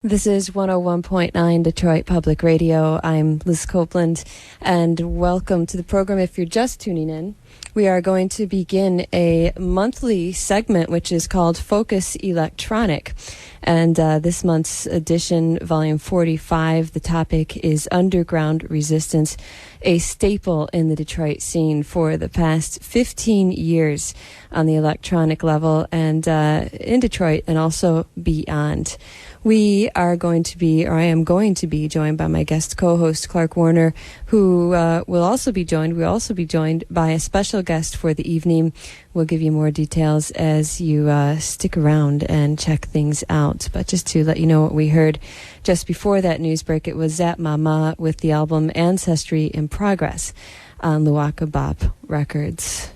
This is 101.9 Detroit Public Radio. I'm Liz Copeland, and welcome to the program. If you're just tuning in, we are going to begin a monthly segment which is called Focus Electronic. And this month's edition, volume 45, the topic is underground resistance, a staple in the Detroit scene for the past 15 years on the electronic level and in Detroit and also beyond. We are going to be, or I am going to be, joined by my guest co-host Clark Warner, who will also be joined. We'll also be joined by a special guest for the evening. We'll give you more details as you stick around and check things out. But just to let you know what we heard just before that news break, it was Zap Mama with the album Ancestry in Progress on Luaka Bop Records.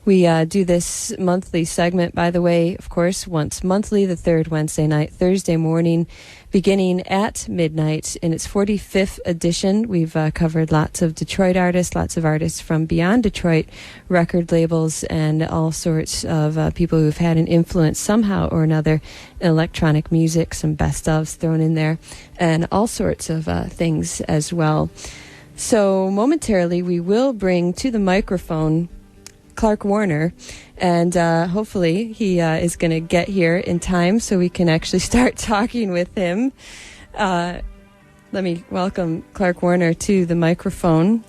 We do this monthly segment, by the way, of course, once monthly, the third Wednesday night, Thursday morning, beginning at midnight. In its 45th edition, we've covered lots of Detroit artists, lots of artists from beyond Detroit, record labels, and all sorts of people who've had an influence somehow or another in electronic music, some best-ofs thrown in there, and all sorts of things as well. So momentarily, we will bring to the microphone Clark Warner, and hopefully he is going to get here in time so we can actually start talking with him. Let me welcome Clark Warner to the microphone.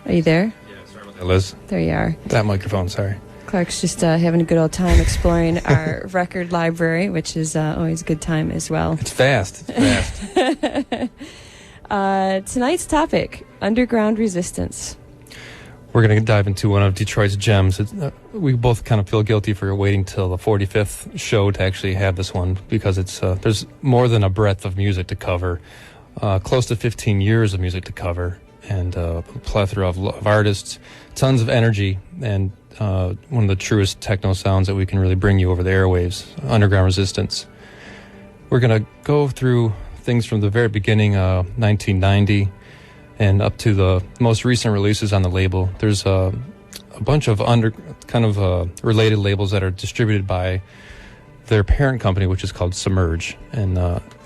Are you there? Yeah, sorry about that, Liz. There you are. That microphone, sorry. Clark's just having a good old time exploring our record library, which is always a good time as well. It's fast. Tonight's topic, underground resistance. We're going to dive into one of Detroit's gems. We both kind of feel guilty for waiting till the 45th show to actually have this one because it's there's more than a breadth of music to cover, close to 15 years of music to cover, and a plethora of artists, tons of energy, and one of the truest techno sounds that we can really bring you over the airwaves, underground resistance. We're going to go through things from the very beginning, 1990, and up to the most recent releases on the label. There's a bunch of related labels that are distributed by their parent company, which is called Submerge, and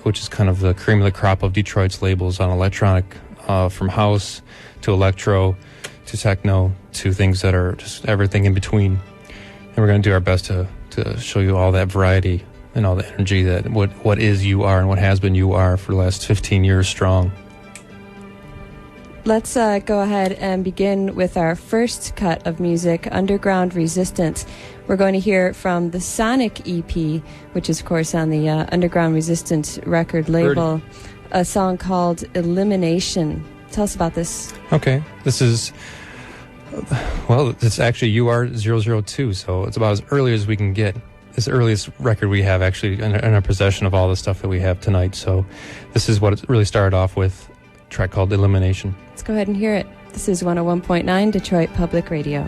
which is kind of the cream of the crop of Detroit's labels on electronic, from house to electro to techno to things that are just everything in between. And we're going to do our best to show you all that variety and all the energy that what is you are and what has been you are for the last 15 years strong. Let's go ahead and begin with our first cut of music, Underground Resistance. We're going to hear from the Sonic EP, which is, of course, on the Underground Resistance record label, a song called Elimination. Tell us about this. Okay. This is, it's actually UR002, so it's about as early as we can get. It's the earliest record we have, actually, in our possession of all the stuff that we have tonight. So this is what it really started off with, a track called Elimination. Let's go ahead and hear it. This is 101.9 Detroit Public Radio.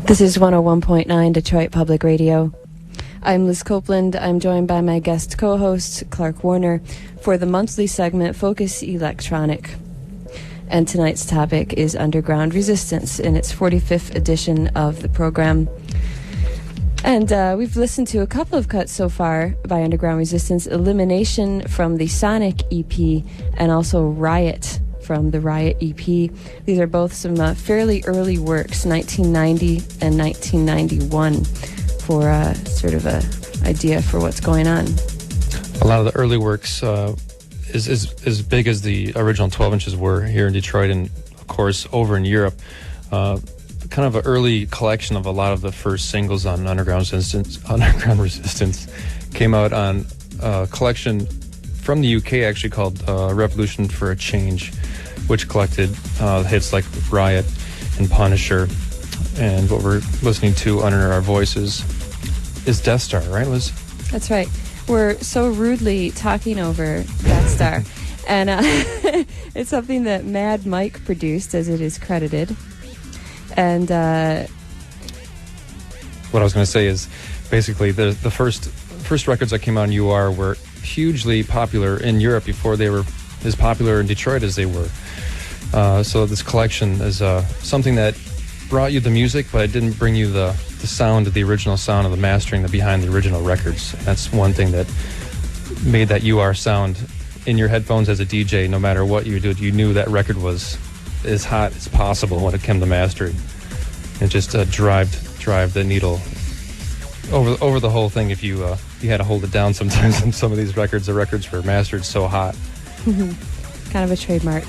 This is 101.9 Detroit Public Radio. I'm Liz Copeland. I'm joined by my guest co-host, Clark Warner, for the monthly segment Focus Electronic. And tonight's topic is Underground Resistance in its 45th edition of the program. And we've listened to a couple of cuts so far by Underground Resistance, Elimination from the Sonic EP and also Riot from the Riot EP. These are both some fairly early works, 1990 and 1991, for sort of a idea for what's going on. A lot of the early works is as big as the original 12 inches were here in Detroit and, of course, over in Europe. Kind of an early collection of a lot of the first singles on Underground Resistance came out on a collection from the UK actually called Revolution for a Change, which collected hits like Riot and Punisher. And what we're listening to under our voices is Death Star, right, Liz? That's right. We're so rudely talking over Death Star. And it's something that Mad Mike produced, as it is credited. And what I was going to say is basically the first records that came out on UR were hugely popular in Europe before they were as popular in Detroit as they were. So this collection is something that brought you the music, but it didn't bring you the sound, the original sound of the mastering, the behind the original records. That's one thing that made that UR sound in your headphones as a DJ. No matter what you did, you knew that record was as hot as possible when it came to mastering. It just drive the needle over the whole thing. If you had to hold it down sometimes on some of these records, the records were mastered so hot. Kind of a trademark.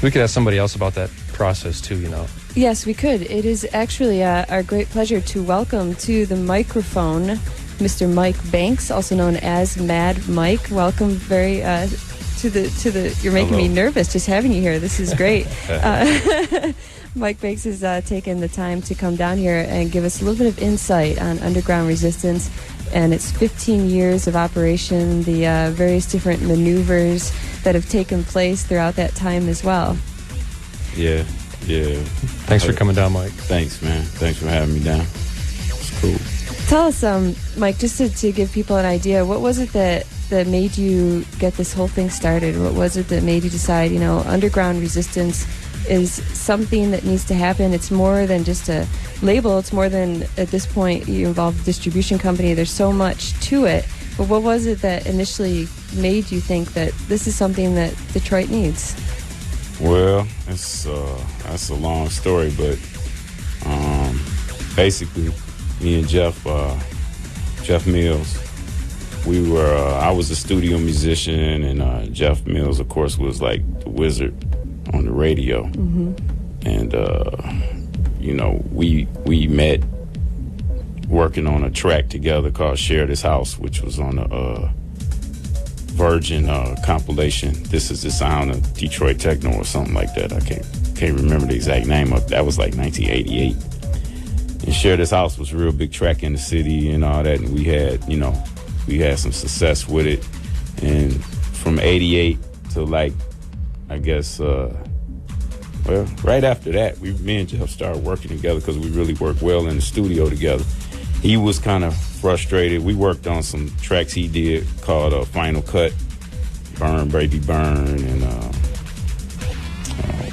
We could ask somebody else about that process too, you know. Yes, we could. It is actually our great pleasure to welcome to the microphone Mr. Mike Banks, also known as Mad Mike. Welcome very to the. You're making me nervous just having you here. This is great. Mike Banks has taken the time to come down here and give us a little bit of insight on Underground Resistance and its 15 years of operation, the various different maneuvers that have taken place throughout that time as well. Yeah. Thanks for coming down, Mike. Thanks, man. Thanks for having me down. It's cool. Tell us, Mike, just to give people an idea, what was it that made you get this whole thing started? What was it that made you decide, Underground Resistance is something that needs to happen? It's more than just a label. It's more than, at this point, you involve a distribution company. There's so much to it. But what was it that initially made you think that this is something that Detroit needs? Well, that's a long story, but basically, me and Jeff Mills, I was a studio musician, and Jeff Mills, of course, was like the wizard on the radio. Mm-hmm. And we met working on a track together called Share This House, which was on a Virgin compilation. This is the sound of Detroit techno or something like that. I can't remember the exact name of it. That was like 1988. And Share This House was a real big track in the city and all that, and we had some success with it. And from 88 to right after that, me and Jeff started working together because we really worked well in the studio together. He was kind of frustrated. We worked on some tracks he did called Final Cut, Burn Baby Burn, and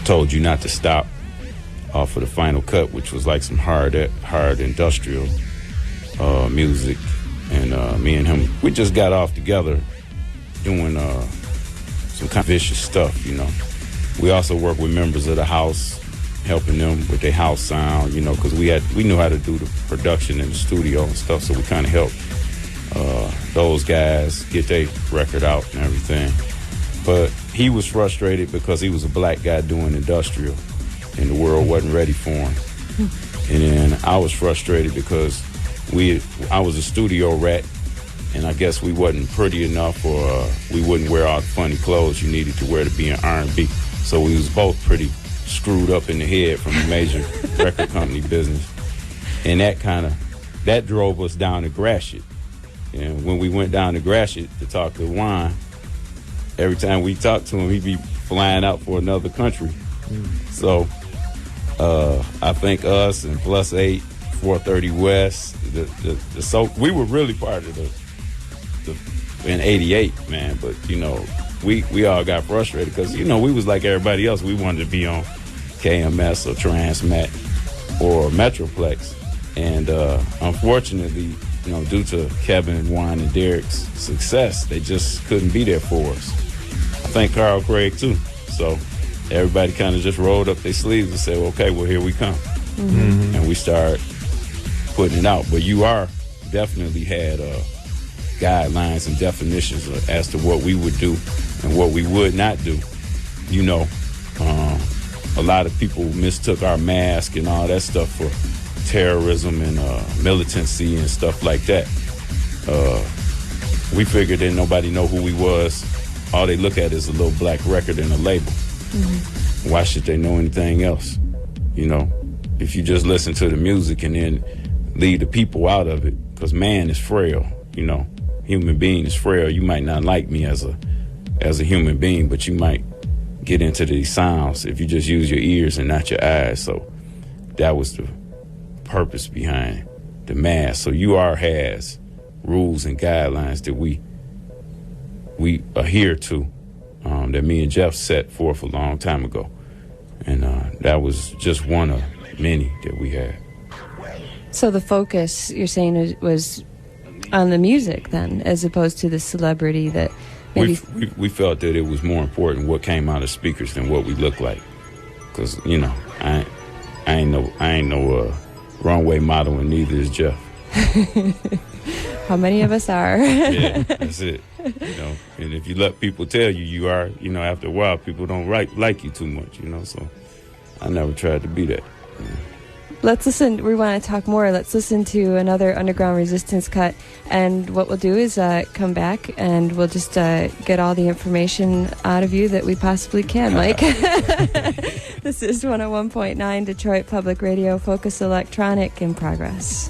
Told You Not to Stop off of the Final Cut, which was like some hard industrial music. And me and him, we just got off together doing some kind of vicious stuff, We also worked with members of the house, helping them with their house sound, because we knew how to do the production in the studio and stuff, so we kind of helped those guys get their record out and everything. But he was frustrated because he was a black guy doing industrial, and the world wasn't ready for him. And then I was frustrated because I was a studio rat, and I guess we wasn't pretty enough, or we wouldn't wear all the funny clothes you needed to wear to be in R&B. So we was both pretty screwed up in the head from the major record company business. And that drove us down to Gratiot. And when we went down to Gratiot to talk to Juan, every time we talked to him, he'd be flying out for another country. So I think us and Plus 8 430 West. So we were really part of in '88, man. But we all got frustrated because we was like everybody else. We wanted to be on KMS or Transmat or Metroplex, and unfortunately, due to Kevin, Juan, and Derek's success, they just couldn't be there for us. I think Carl Craig too. So everybody kind of just rolled up their sleeves and said, "Okay, well, here we come," and we started putting it out. But UR definitely had guidelines and definitions as to what we would do and what we would not do. A lot of people mistook our mask and all that stuff for terrorism and militancy and stuff like that. We figured that nobody know who we was. All they look at is a little black record and a label. Why should they know anything else? If you just listen to the music and then leave the people out of it, because man is frail. Human being is frail. You might not like me as a human being, but you might get into these sounds if you just use your ears and not your eyes. So that was the purpose behind the mask. So UR has rules and guidelines that we adhere to, that me and Jeff set forth a long time ago, and that was just one of many that we had. So the focus, you're saying, was on the music then, as opposed to the celebrity that maybe... We felt that it was more important what came out of speakers than what we look like, because I ain't no runway model, and neither is Jeff. How many of us are? Yeah, that's it. And if you let people tell you are, after a while, people don't like you too much, so I never tried to be that. Let's listen. We want to talk more. Let's listen to another Underground Resistance cut. And what we'll do is come back and we'll just get all the information out of you that we possibly can, Mike. This is 101.9 Detroit Public Radio, Focus Electronic, in progress.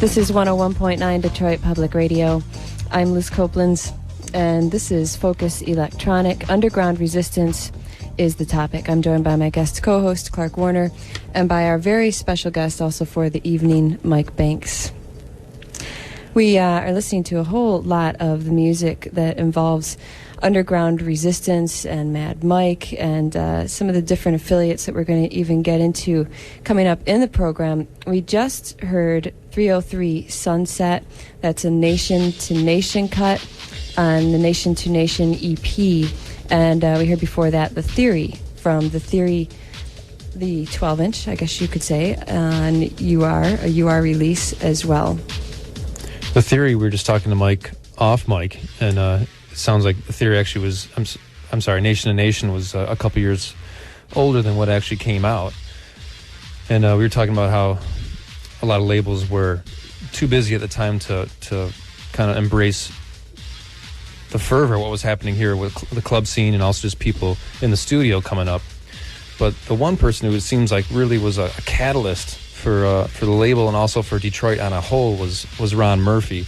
This is 101.9 Detroit Public Radio. I'm Liz Copeland, and this is Focus Electronic. Underground resistance is the topic. I'm joined by my guest co-host, Clark Warner, and by our very special guest also for the evening, Mike Banks. We are listening to a whole lot of the music that involves underground resistance and Mad Mike and some of the different affiliates that we're going to even get into coming up in the program. We just heard 303 Sunset. That's a Nation to Nation cut on the Nation to Nation EP. And we heard before that The Theory from The Theory, the 12-inch, I guess you could say, on a UR release as well. The Theory, we were just talking to Mike off mic, and it sounds like The Theory actually was, I'm sorry, Nation to Nation was a couple years older than what actually came out. And we were talking about how a lot of labels were too busy at the time to kind of embrace the fervor, what was happening here with the club scene and also just people in the studio coming up. But the one person who it seems like really was a catalyst for the label and also for Detroit on a whole was Ron Murphy,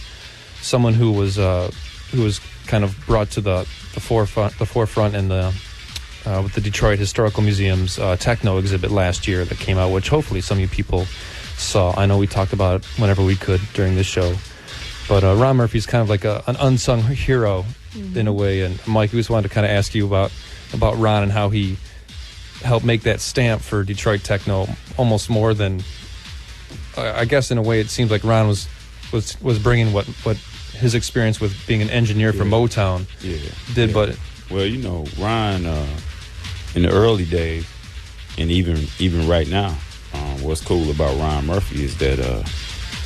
someone who was kind of brought to the forefront in the with the Detroit Historical Museum's techno exhibit last year that came out, which hopefully some of you people saw. I know we talked about it whenever we could during this show, but Ron Murphy's kind of like an unsung hero in a way. And Mike, we just wanted to kind of ask you about Ron and how he helped make that stamp for Detroit techno almost more than. I guess in a way it seems like Ron was bringing what his experience with being an engineer for Motown did. But well, you know, Ron in the early days and even right now, what's cool about Ron Murphy is that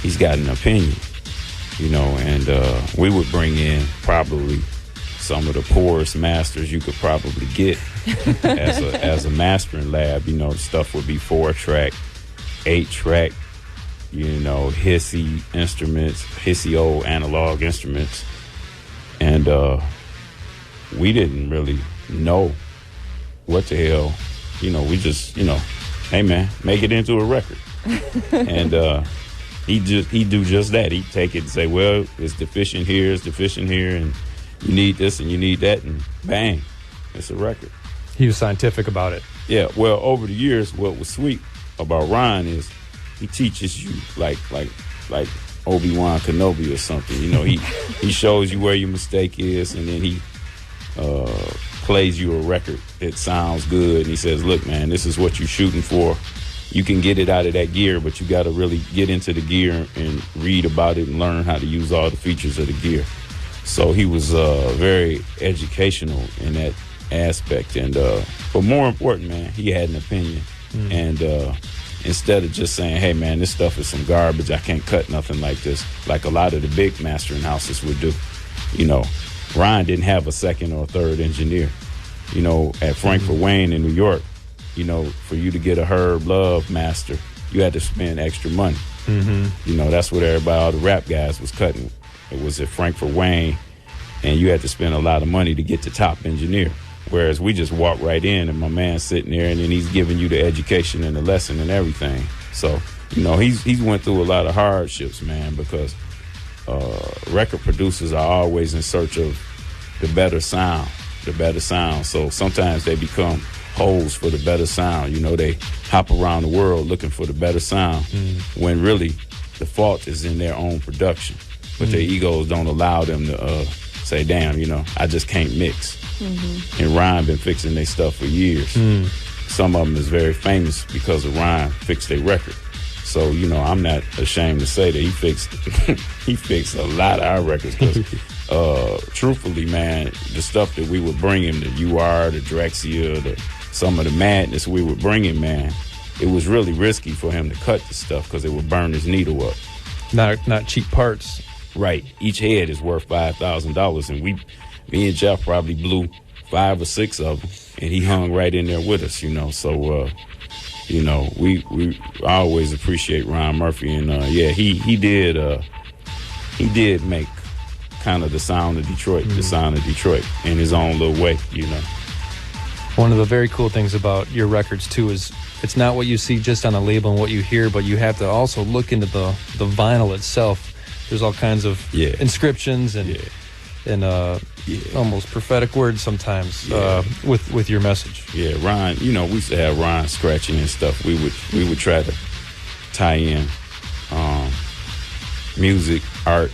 he's got an opinion, you know, and we would bring in probably some of the poorest masters you could probably get as a mastering lab. You know, the stuff would be 4-track, 8-track. You know, hissy instruments, hissy old analog instruments. And we didn't really know what the hell, you know, we just, you know, hey man, make it into a record. And he'd do just that. He'd take it and say, well, it's deficient here, and you need this and you need that, and bang, it's a record. He was scientific about it. Yeah, well, over the years, what was sweet about Ron is he teaches you like Obi-Wan Kenobi or something. You know, he shows you where your mistake is, and then he plays you a record that sounds good, and he says, look, man, this is what you're shooting for. You can get it out of that gear, but you got to really get into the gear and read about it and learn how to use all the features of the gear. So he was very educational in that aspect. And but more important, man, he had an opinion. And instead of just saying, hey, man, this stuff is some garbage, I can't cut nothing like this, like a lot of the big mastering houses would do. You know, Ron didn't have a second or third engineer. You know, at Frankfurt Wayne in New York, you know, for you to get a Herb Love master, you had to spend extra money. You know, that's what everybody, all the rap guys was cutting. It was at Frankfurt Wayne, and you had to spend a lot of money to get the top engineer. Whereas we just walk right in, and my man's sitting there, and then he's giving you the education and the lesson and everything. So, you know, he's went through a lot of hardships, man, because record producers are always in search of the better sound. So sometimes they become hoes for the better sound. You know, they hop around the world looking for the better sound when really the fault is in their own production. But their egos don't allow them to say, damn, you know, I just can't mix. And Ryan been fixing their stuff for years. Some of them is very famous because of Ryan fixed their record. So, you know, I'm not ashamed to say that he fixed a lot of our records. Because truthfully, man, the stuff that we would bring him, the UR, the Drexia, some of the madness we would bring him, man, it was really risky for him to cut the stuff because it would burn his needle up. Not cheap parts. Right. Each head is worth $5,000, and me and Jeff probably blew 5 or 6 of them, and he hung right in there with us, you know. So, you know, we always appreciate Ron Murphy, and he did make kind of the sound of Detroit, in his own little way, you know. One of the very cool things about your records too is it's not what you see just on the label and what you hear, but you have to also look into the vinyl itself. There's all kinds of inscriptions and almost prophetic words sometimes with your message. Yeah, Ron. We used to have Ron scratching and stuff. We would try to tie in music, art,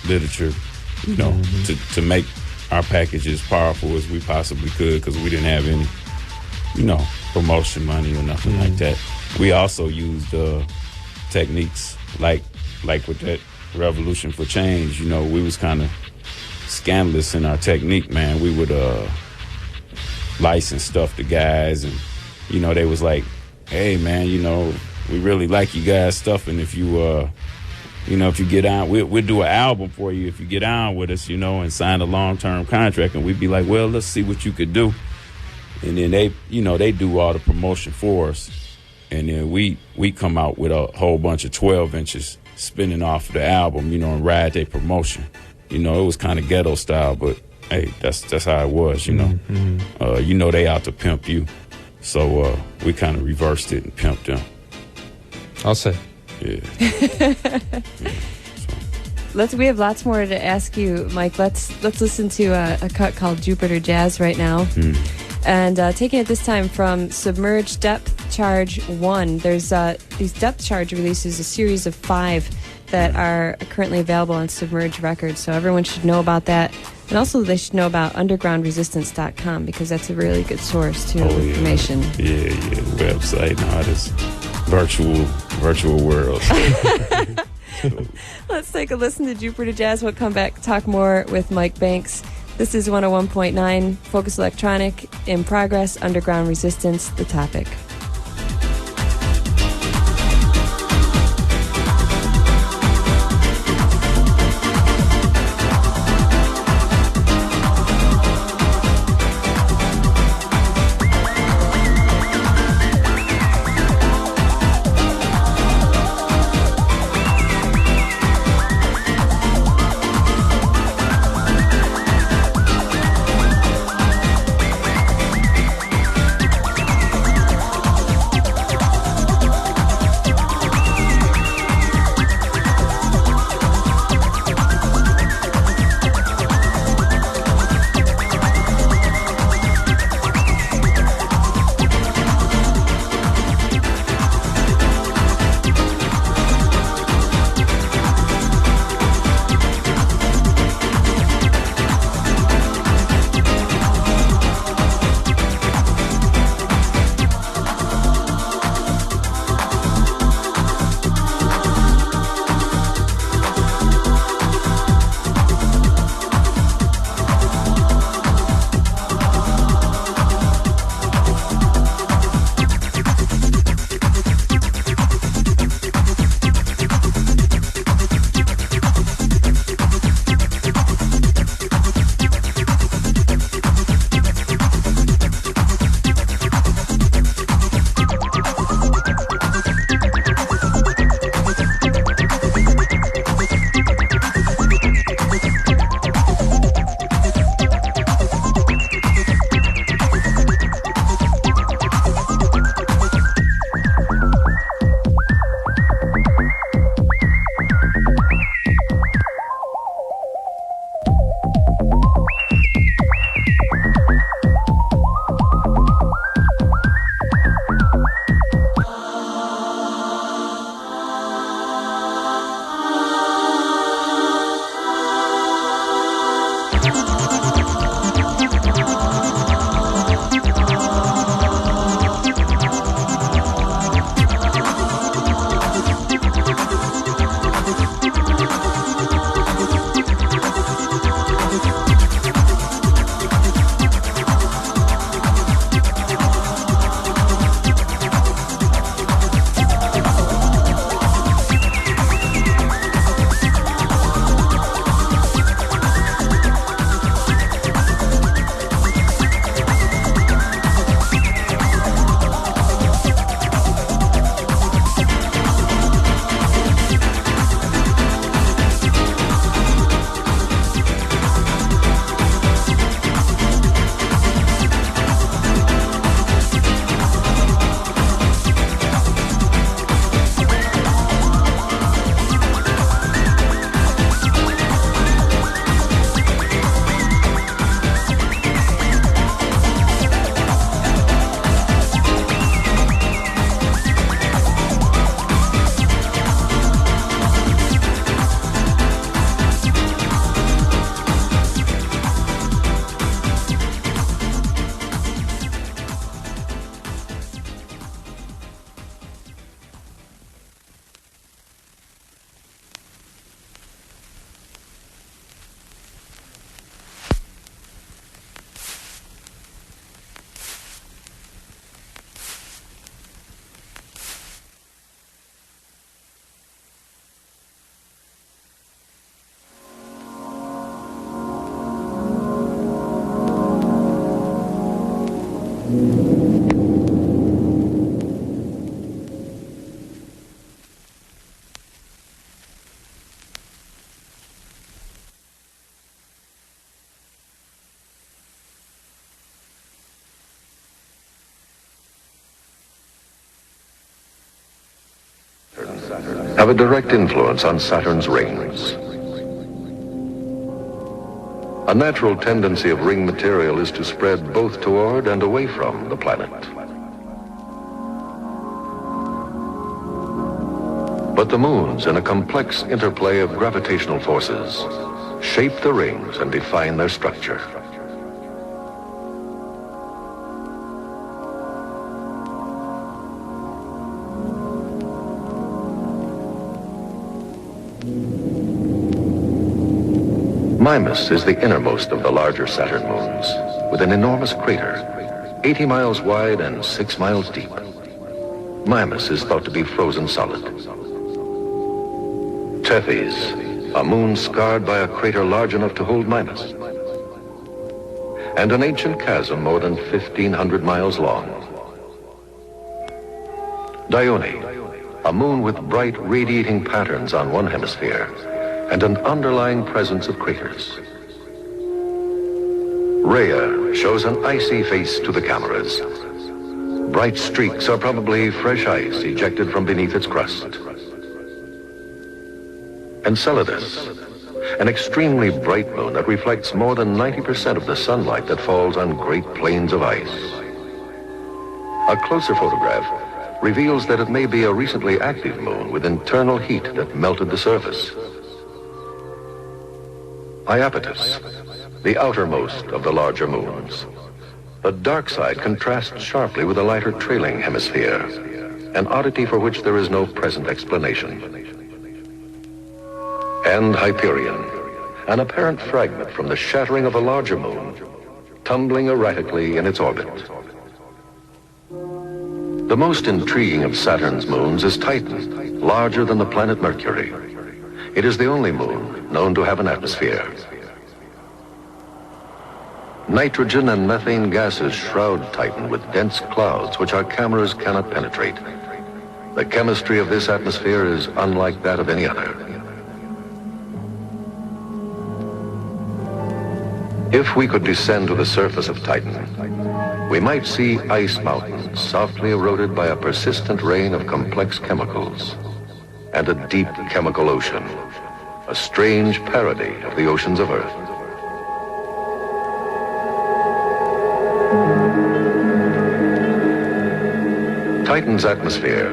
literature, to make our package as powerful as we possibly could, because we didn't have any, promotion money or nothing like that. We also used techniques like with that Revolution for Change. We was kind of scandalous in our technique, man. We would license stuff to guys, and they was like, hey man, we really like you guys' stuff, and if you if you get on, we'll do an album for you if you get on with us, and sign a long-term contract. And we'd be like, well, let's see what you could do. And then they do all the promotion for us. And then we come out with a whole bunch of 12 inches spinning off of the album, and ride their promotion. It was kind of ghetto style, but hey, that's how it was, they out to pimp you. So we kind of reversed it and pimped them. I'll say. Yeah. We have lots more to ask you, Mike. Let's listen to a cut called Jupiter Jazz right now. And taking it this time from Submerged Depth Charge 1. There's these Depth Charge releases, a series of 5 that are currently available on Submerged Records. So everyone should know about that. And also they should know about undergroundresistance.com, because that's a really good source to information. Yeah, website and all this virtual world. Let's take a listen to Jupiter Jazz. We'll come back, talk more with Mike Banks. This is 101.9 Focus Electronic, in progress, Underground Resistance, the topic. have a direct influence on Saturn's rings. A natural tendency of ring material is to spread both toward and away from the planet. But the moons, in a complex interplay of gravitational forces, shape the rings and define their structure. Mimas is the innermost of the larger Saturn moons, with an enormous crater, 80 miles wide and 6 miles deep. Mimas is thought to be frozen solid. Tethys, a moon scarred by a crater large enough to hold Mimas. And an ancient chasm more than 1,500 miles long. Dione, a moon with bright radiating patterns on one hemisphere, and an underlying presence of craters. Rhea shows an icy face to the cameras. Bright streaks are probably fresh ice ejected from beneath its crust. Enceladus, an extremely bright moon that reflects more than 90% of the sunlight that falls on great plains of ice. A closer photograph reveals that it may be a recently active moon with internal heat that melted the surface. Iapetus, the outermost of the larger moons. The dark side contrasts sharply with the lighter trailing hemisphere, an oddity for which there is no present explanation. And Hyperion, an apparent fragment from the shattering of a larger moon, tumbling erratically in its orbit. The most intriguing of Saturn's moons is Titan, larger than the planet Mercury. It is the only moon known to have an atmosphere. Nitrogen and methane gases shroud Titan with dense clouds which our cameras cannot penetrate. The chemistry of this atmosphere is unlike that of any other. If we could descend to the surface of Titan, we might see ice mountains softly eroded by a persistent rain of complex chemicals, and a deep chemical ocean, a strange parody of the oceans of Earth. Titan's atmosphere,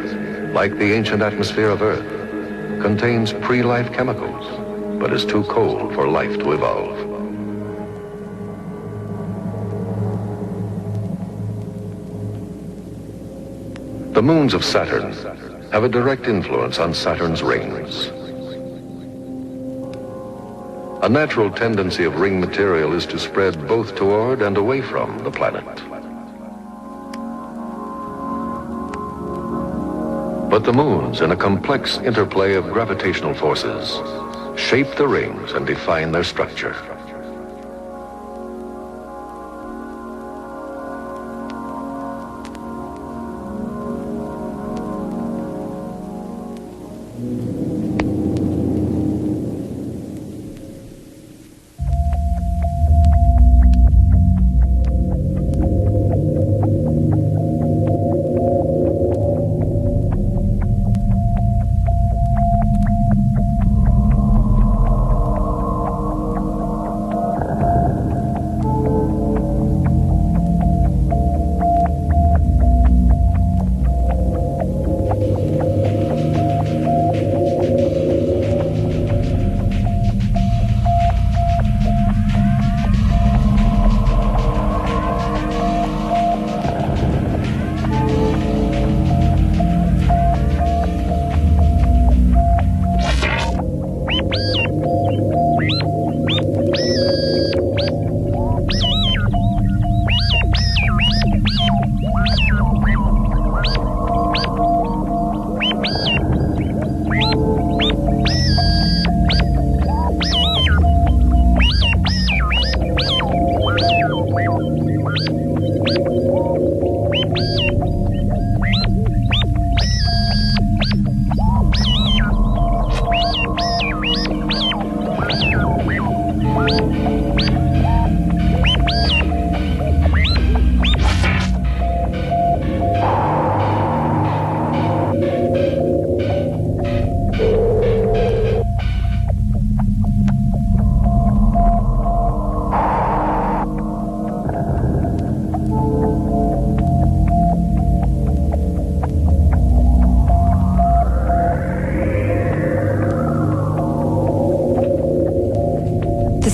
like the ancient atmosphere of Earth, contains pre-life chemicals, but is too cold for life to evolve. The moons of Saturn have a direct influence on Saturn's rings. A natural tendency of ring material is to spread both toward and away from the planet. But the moons, in a complex interplay of gravitational forces, shape the rings and define their structure.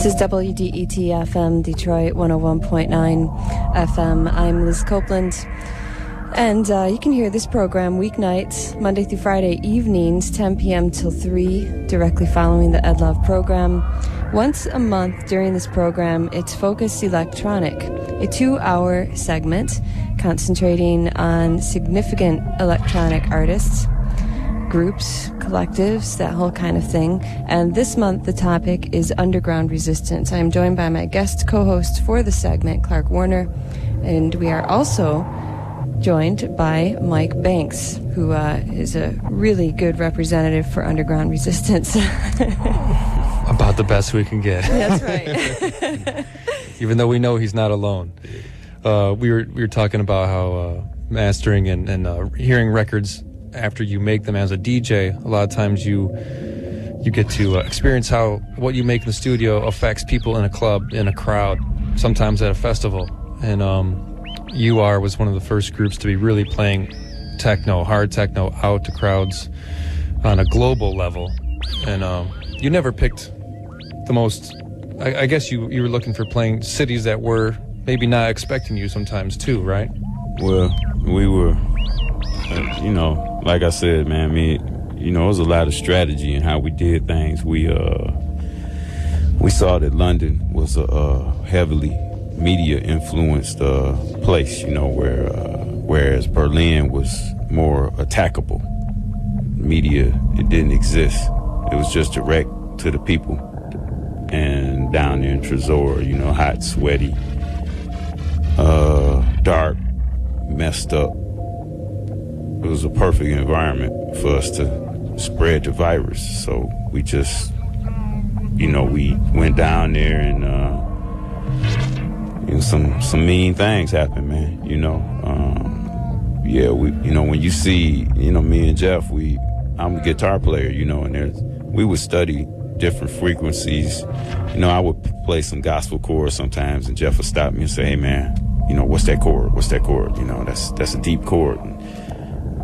This is WDET FM, Detroit 101.9 FM. I'm Liz Copeland. And you can hear this program weeknights, Monday through Friday evenings, 10 p.m. till 3, directly following the Ed Love program. Once a month during this program, it's Focus Electronic, a 2-hour segment concentrating on significant electronic artists, groups, collectives, that whole kind of thing. And this month, the topic is underground resistance. I'm joined by my guest co-host for the segment, Clark Warner, and we are also joined by Mike Banks, who is a really good representative for underground resistance. About the best we can get. That's right. Even though we know he's not alone. We were talking about how mastering and hearing records after you make them as a DJ, a lot of times you get to experience how what you make in the studio affects people in a club, in a crowd, sometimes at a festival. And UR was one of the first groups to be really playing techno, hard techno, out to crowds on a global level. And you never picked the most, I guess you were looking for playing cities that were maybe not expecting you sometimes too, right? Well, we were, like I said, man, it was a lot of strategy in how we did things. We saw that London was a heavily media influenced place, whereas Berlin was more attackable. Media, it didn't exist. It was just direct to the people. And down there in Tresor, hot, sweaty, dark, messed up. It was a perfect environment for us to spread the virus. So we just, we went down there and some mean things happened, man. When you see, me and Jeff, I'm a guitar player, and we would study different frequencies. I would play some gospel chords sometimes, and Jeff would stop me and say, "Hey, man, what's that chord? What's that chord? That's a deep chord."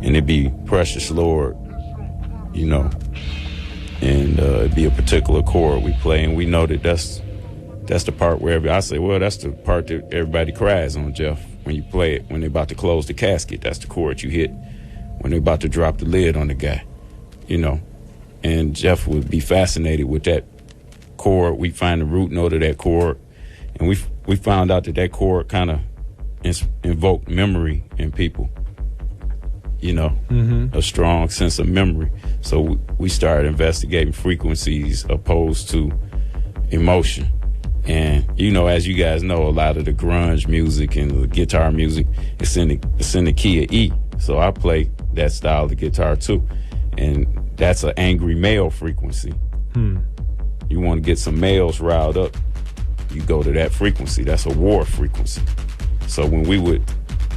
And it'd be Precious Lord, and it'd be a particular chord we play, and we know that that's the part where I say, well, that's the part that everybody cries on, Jeff. When you play it, when they're about to close the casket, that's the chord you hit. When they're about to drop the lid on the guy, And Jeff would be fascinated with that chord. We find the root note of that chord, and we found out that chord kind of invoked memory in people. A strong sense of memory. So we started investigating frequencies opposed to emotion. And as you guys know, a lot of the grunge music and the guitar music, it's in the key of E. So I play that style of guitar too, and that's an angry male frequency. You want to get some males riled up, you go to that frequency. That's a war frequency. So when we would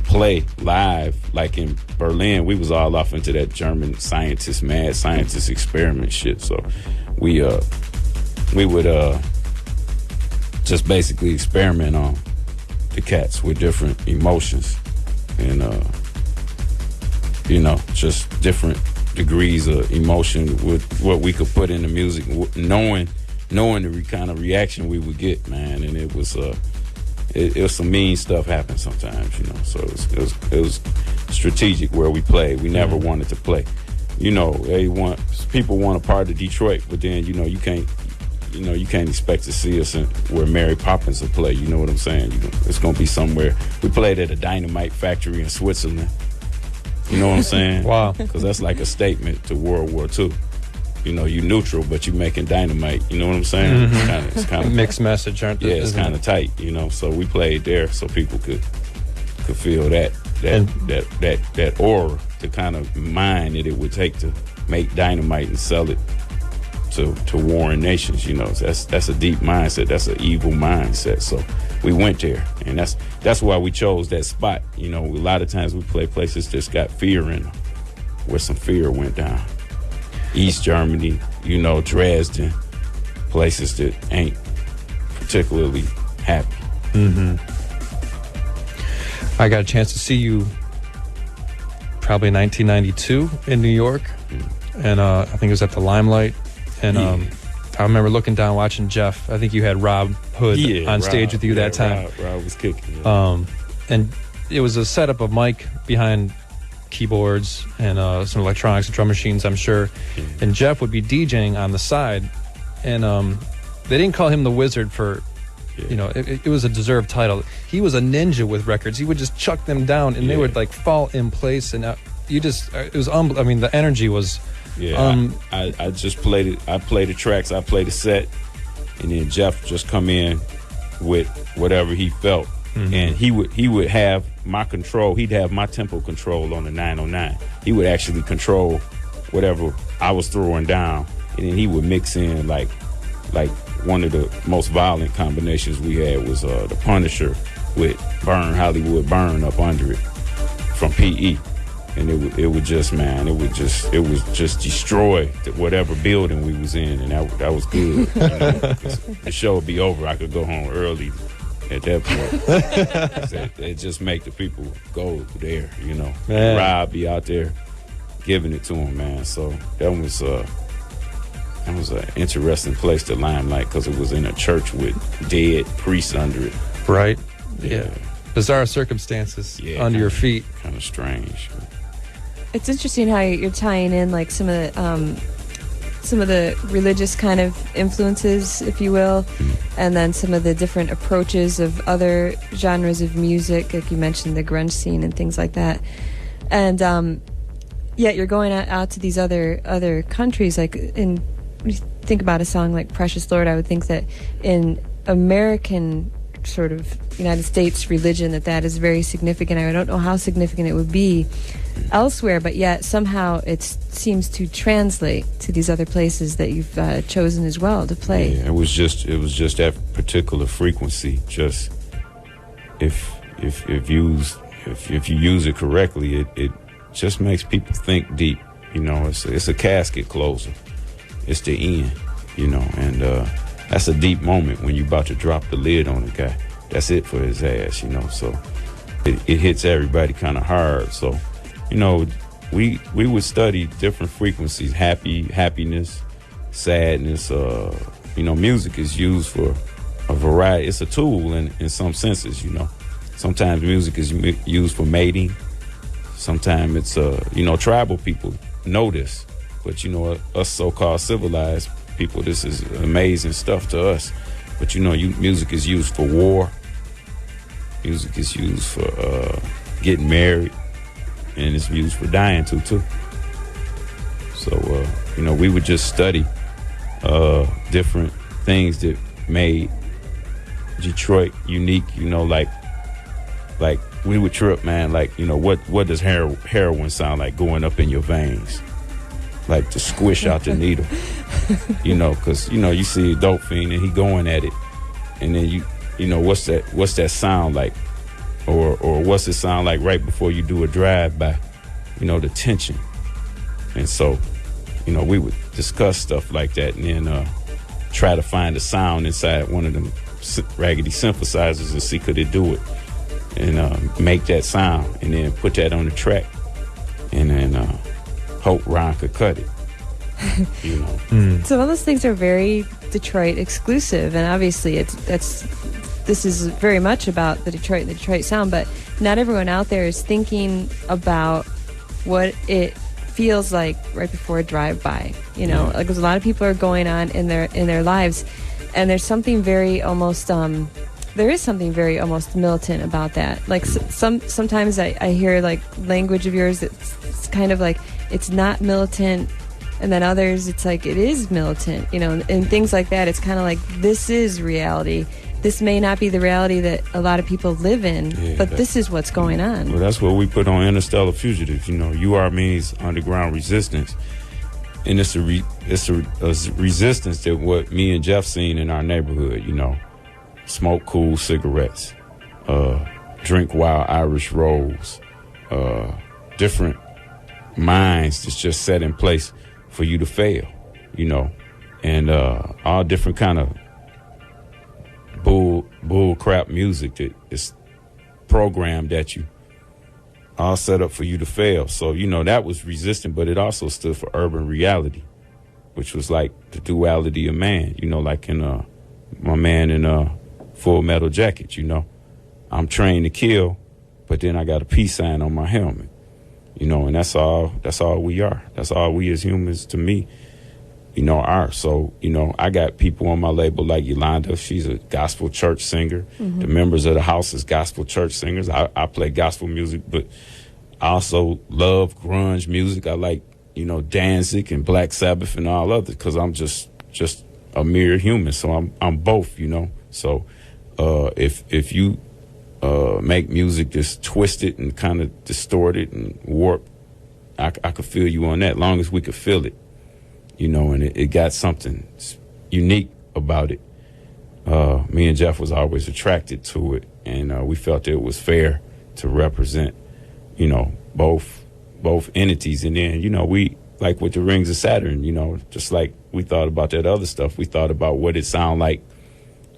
play live, like in Berlin, we was all off into that German mad scientist experiment shit. So we would just basically experiment on the cats with different emotions and just different degrees of emotion with what we could put in the music, knowing the kind of reaction we would get, man. And it was some mean stuff happened sometimes, So it was strategic where we played. We never wanted to play. People want a part of Detroit, but then you can't expect to see us where Mary Poppins will play. You know what I'm saying? It's gonna be somewhere. We played at a dynamite factory in Switzerland. You know what I'm saying? Wow. Because that's like a statement to World War II. You neutral, but you making dynamite. You know what I'm saying? Mm-hmm. It's kind of mixed message, aren't they? Yeah, it's kind of tight. So we played there so people could feel that aura, to kind of mine that it would take to make dynamite and sell it to warring nations. That's a deep mindset. That's an evil mindset. So we went there, and that's why we chose that spot. A lot of times we play places that's got fear in them, where some fear went down. East Germany, Dresden, places that ain't particularly happy. Mm-hmm. I got a chance to see you probably 1992 in New York, and I think it was at the Limelight. And I remember looking down, watching Jeff. I think you had Rob Hood on stage with you that time. Rob was kicking. Yeah. And it was a setup of Mike behind keyboards and some electronics, drum machines, I'm sure. Mm-hmm. And Jeff would be DJing on the side. And they didn't call him the Wizard for, you know, it was a deserved title. He was a ninja with records. He would just chuck them down, and they would like fall in place. And it was I mean, the energy was. Yeah, I just played it. I played the tracks. I played the set, and then Jeff just come in with whatever he felt, and he would have my control. He'd have my tempo control on the 909. He would actually control whatever I was throwing down, and then he would mix in like one of the most violent combinations we had was the Punisher with Hollywood Burn up under it from PE. And it would just destroy whatever building we was in, and that was good. You know? The show would be over. I could go home early at that point. It just make the people go there, you know. And Rob be out there giving it to them, man. So that was an interesting place to Limelight, because it was in a church with dead priests under it. Right. Yeah. Bizarre circumstances under your feet. Kind of strange. It's interesting how you're tying in like some of the religious kind of influences, if you will, and then some of the different approaches of other genres of music, like you mentioned the grunge scene and things like that. And yet you're going out to these other countries. Like when you think about a song like Precious Lord, I would think that in American sort of United States religion that is very significant. I don't know how significant it would be elsewhere, but yet somehow it seems to translate to these other places that you've chosen as well to play. Yeah, it was just that particular frequency. Just if you use it correctly, it just makes people think deep. You know, it's a casket closer. It's the end. You know, and that's a deep moment when you're about to drop the lid on a guy. That's it for his ass. You know, so it hits everybody kind of hard. So. You know, we would study different frequencies, happiness, sadness. You know, music is used for a variety. It's a tool in some senses, you know. Sometimes music is used for mating. Sometimes it's, you know, tribal people know this. But, you know, us so-called civilized people, this is amazing stuff to us. But, you know, music is used for war. Music is used for getting married. And it's used for dying too. So, you know, we would just study different things that made Detroit unique. You know, like we would trip, man. Like, you know, what does heroin sound like going up in your veins? Like to squish out the needle. You know, because, you know, you see a dope fiend and he going at it. And then you know, what's that sound like? Or what's it sound like right before you do a drive-by? You know, the tension. And so, you know, we would discuss stuff like that and then try to find a sound inside one of them raggedy synthesizers and see could it do it. And make that sound and then put that on the track. And then hope Ron could cut it. You know. Some of those things are very Detroit exclusive, and obviously this is very much about the Detroit sound, but not everyone out there is thinking about what it feels like right before a drive-by. You know, like there's a lot of people are going on in their lives, and there's something very almost militant about that. Like sometimes I hear like language of yours that's kind of like it's not militant, and then others it's like it is militant. You know, and things like that. It's kind of like this is reality. This may not be the reality that a lot of people live in, but this is what's going on. Well, that's what we put on Interstellar Fugitives. You know, UR means underground resistance. And it's a resistance to what me and Jeff seen in our neighborhood, you know. Smoke cool cigarettes, drink wild Irish rolls, different minds that's just set in place for you to fail, you know. And all different kind of bull crap music that is programmed at you, all set up for you to fail. So, you know, that was resistant, but it also stood for urban reality. which was like the duality of man, you know, like in my man in Full Metal Jacket, you know. I'm trained to kill, but then I got a peace sign on my helmet, you know, and that's all we are. That's all we as humans, to me, you know, are. So, you know, I got people on my label like Yolanda. She's a gospel church singer. Mm-hmm. The members of the house is gospel church singers. I play gospel music, but I also love grunge music. I like, you know, Danzig and Black Sabbath and all others, because I'm just a mere human. So I'm both, you know. So if you make music that's twisted and kind of distorted and warped, I could feel you on that, long as we could feel it, you know, and it got something unique about it. Me and Jeff was always attracted to it, and we felt it was fair to represent, you know, both entities. And then, you know, we, like with the Rings of Saturn, you know, just like we thought about that other stuff, we thought about what it sound like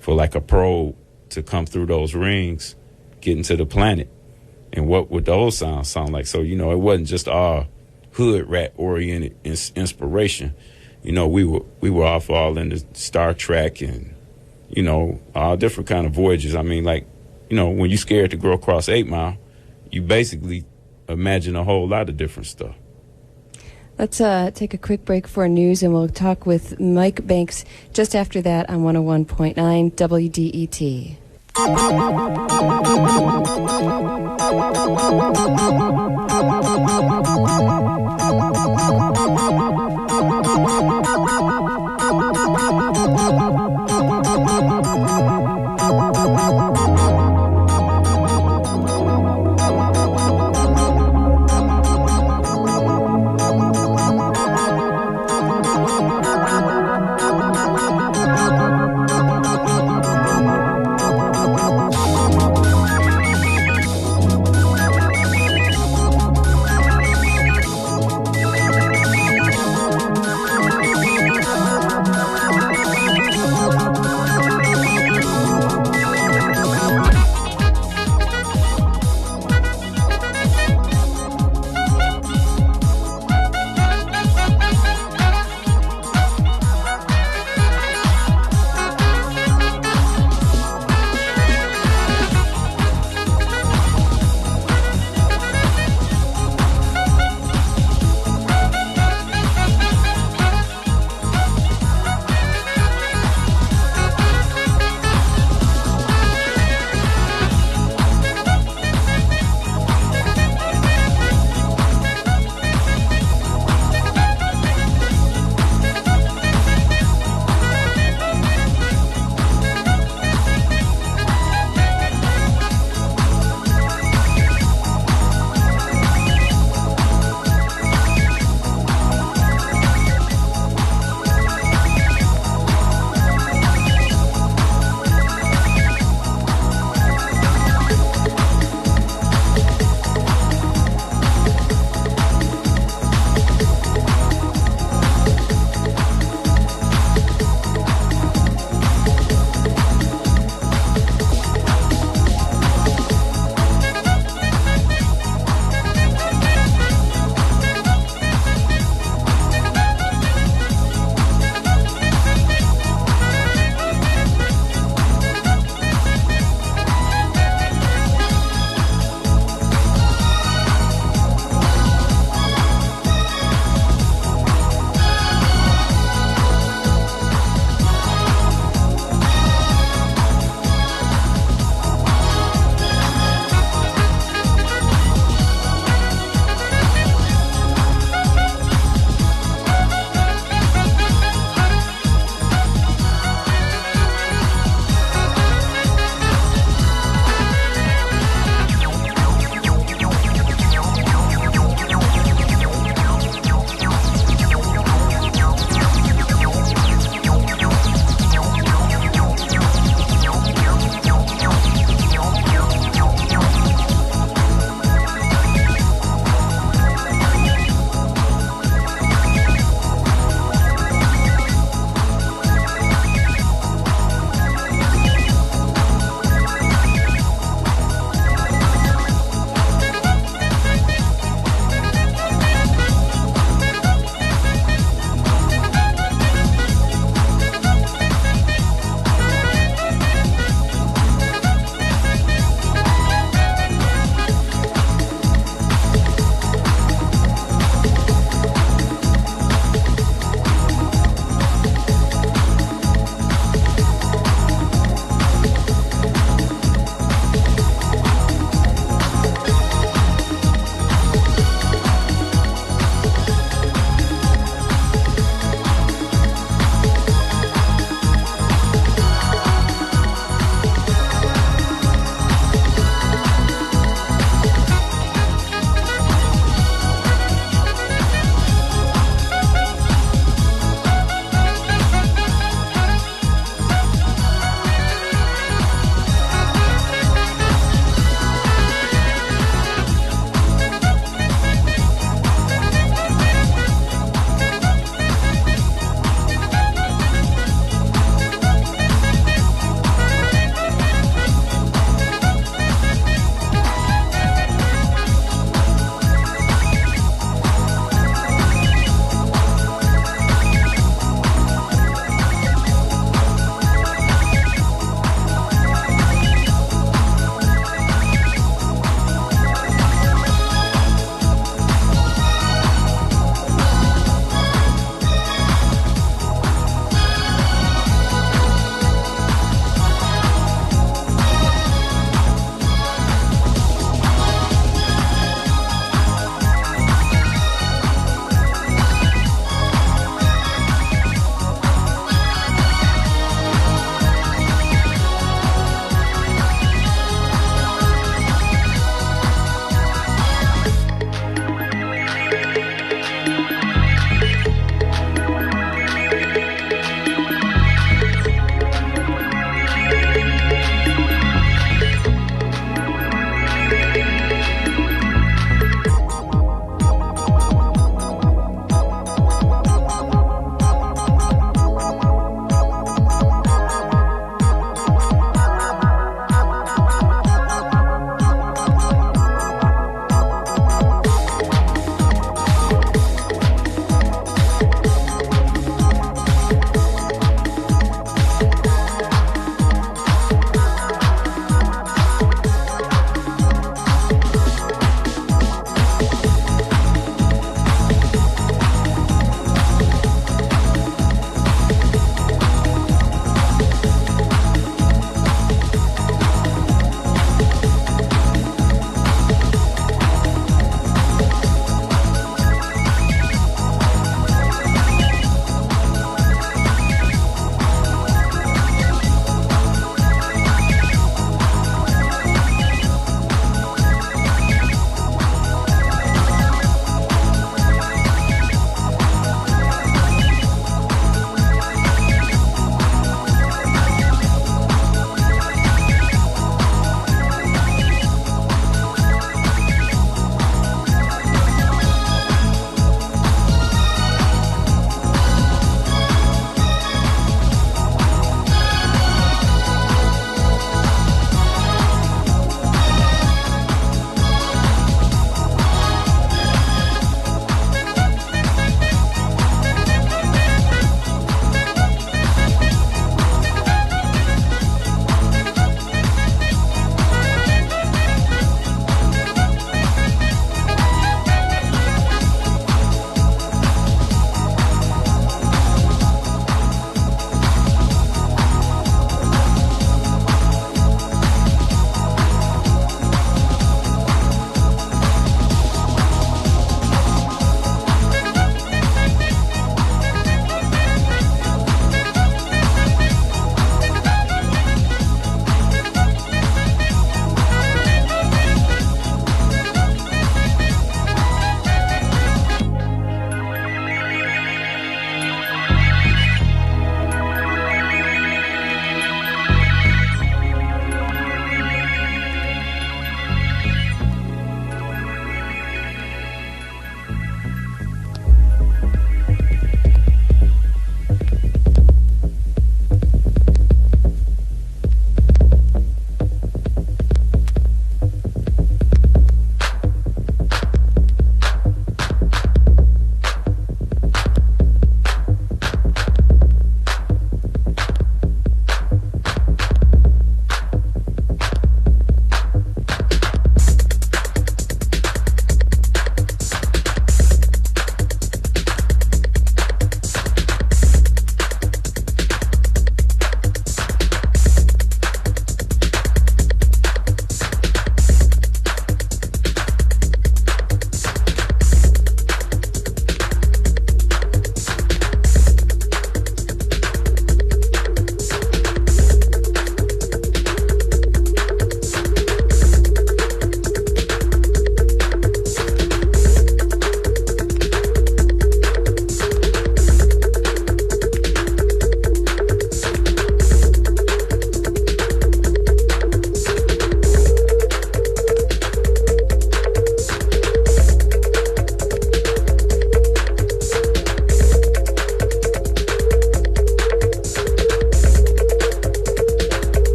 for like a probe to come through those rings, get into the planet, and what would those sound like. So, you know, it wasn't just all hood rat oriented inspiration. You know, we were off all into Star Trek and, you know, all different kind of voyages. I mean, like, you know, when you scared to go across 8 Mile, you basically imagine a whole lot of different stuff. Let's take a quick break for news, and we'll talk with Mike Banks just after that on 101.9 WDET.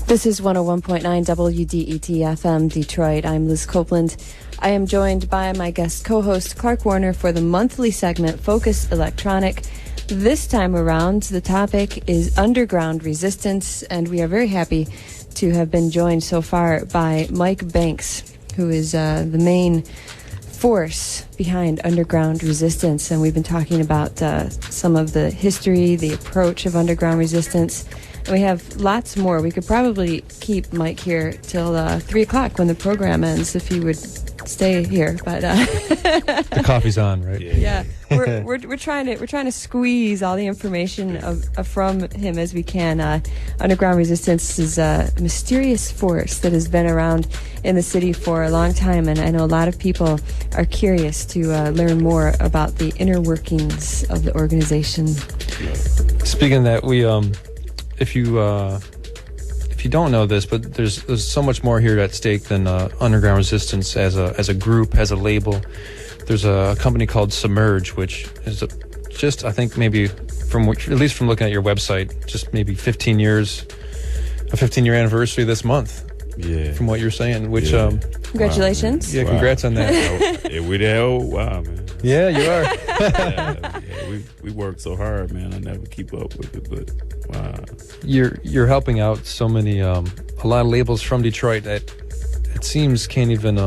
This is 101.9 WDET FM Detroit. I'm Liz Copeland. I am joined by my guest co-host Clark Warner for the monthly segment Focus Electronic. This time around, the topic is underground resistance, and we are very happy to have been joined so far by Mike Banks, who is the main force behind underground resistance. And we've been talking about some of the history, the approach of underground resistance. And we have lots more. We could probably keep Mike here till 3 o'clock when the program ends, if he would stay here. But the coffee's on, right? Yeah. We're trying to squeeze all the information from him as we can. Underground resistance is a mysterious force that has been around in the city for a long time, and I know a lot of people are curious to learn more about the inner workings of the organization. Speaking of that, we if you don't know this, but there's so much more here at stake than underground resistance as a group, as a label. There's a company called Submerge, which is just, I think, maybe at least from looking at your website, just maybe 15 years, a 15-year anniversary this month. Yeah. From what you're saying, which Congratulations. Wow, yeah, congrats on that. Yeah, we're there. Oh, wow, man. Yeah, you are. We work so hard, man. I never keep up with it, but wow. You're helping out so many a lot of labels from Detroit that it seems can't even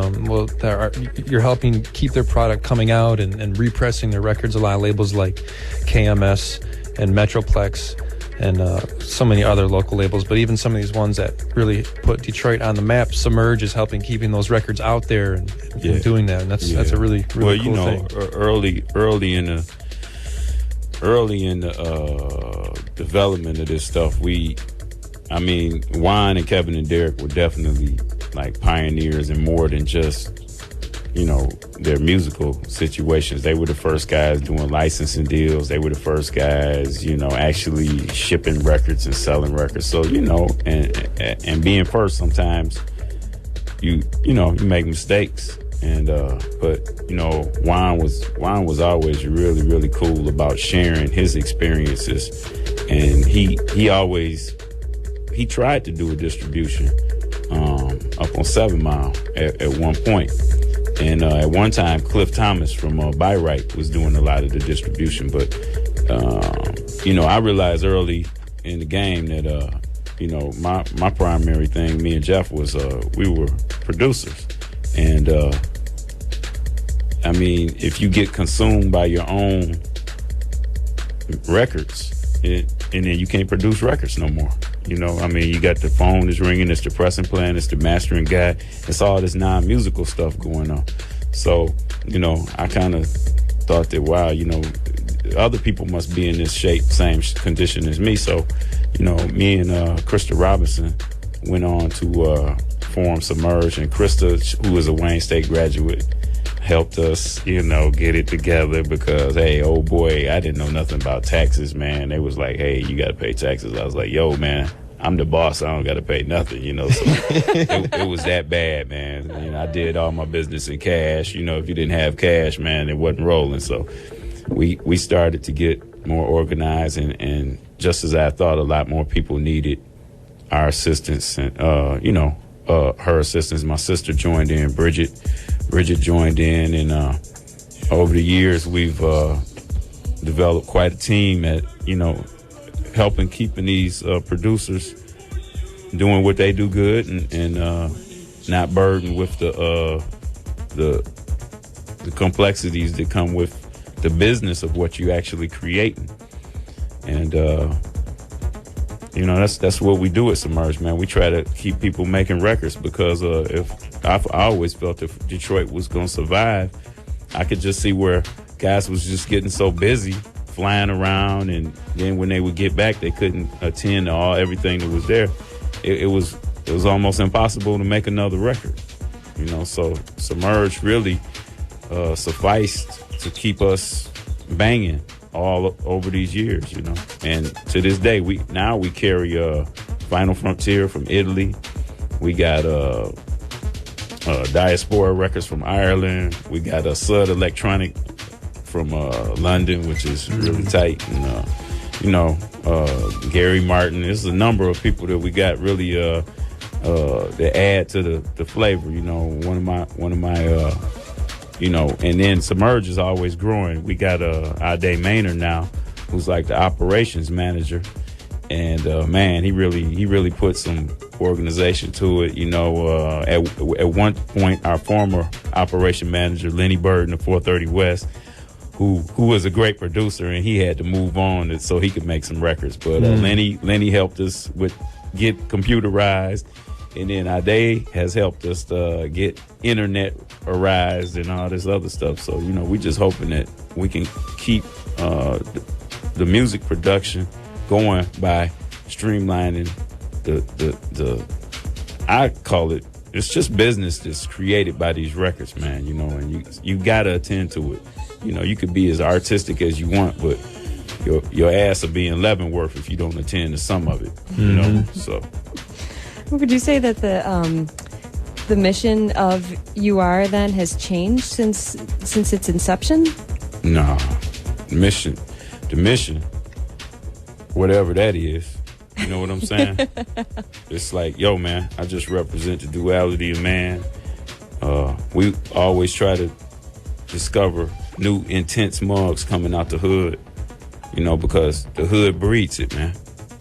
you're helping keep their product coming out and repressing their records. A lot of labels like KMS and Metroplex and so many other local labels, but even some of these ones that really put Detroit on the map. Submerge is helping keeping those records out there and doing that, and that's a really cool thing. Early in the development of this stuff, Juan and Kevin and Derek were definitely like pioneers in more than just, their musical situations. They were the first guys doing licensing deals. They were the first guys, actually shipping records and selling records. So, and being first, sometimes you make mistakes. And, but Juan was always really, really cool about sharing his experiences. And he tried to do a distribution, up on 7 Mile at one point. And at one time, Cliff Thomas from Byright was doing a lot of the distribution. But, I realized early in the game that, my primary thing, me and Jeff, was we were producers. And, if you get consumed by your own records, and then you can't produce records no more. You got the phone is ringing, it's the pressing plan, it's the mastering guy, it's all this non-musical stuff going on. So, I kind of thought that, wow, other people must be in this same condition as me. So, me and Krista Robinson went on to form Submerge, and Krista, who is a Wayne State graduate, helped us, get it together because, hey, oh boy, I didn't know nothing about taxes, man. They was like, hey, you got to pay taxes. I was like, yo, man, I'm the boss. I don't got to pay nothing, So it was that bad, man. I did all my business in cash. If you didn't have cash, man, it wasn't rolling. So we started to get more organized, and just as I thought, a lot more people needed our assistance and, her assistance. My sister joined in, Bridget joined in, and over the years we've developed quite a team at helping keeping these producers doing what they do good and not burdened with the complexities that come with the business of what you actually creating. And that's what we do at Submerge, man. We try to keep people making records because I always felt if Detroit was going to survive, I could just see where guys was just getting so busy flying around, and then when they would get back, they couldn't attend to everything that was there. It was almost impossible to make another record, So Submerge really sufficed to keep us banging all over these years, And to this day, we carry Final Frontier from Italy. We got Diaspora Records from Ireland. We got Sud Electronic from London, which is really tight. And Gary Martin. There's a number of people that we got really that add to the flavor. One of my and then Submerge is always growing. We got Ade Maynard now, who's like the operations manager, and man, he really put some organization to it. At one point, our former operation manager Lenny Burden of 430 West, who was a great producer, and he had to move on so he could make some records. But Lenny helped us get computerized, and then Ade has helped us get internet-arized and all this other stuff. So we just hoping that we can keep the music production going by streamlining the I call it's just business that's created by these records, man. And you gotta attend to it. You could be as artistic as you want, but your ass will be in Leavenworth if you don't attend to some of it. So. Would you say that the mission of UR then has changed since its inception? Nah, the mission, whatever that is. You know what I'm saying? It's like, yo, man, I just represent the duality of man. We always try to discover new intense mugs coming out the hood, because the hood breeds it, man.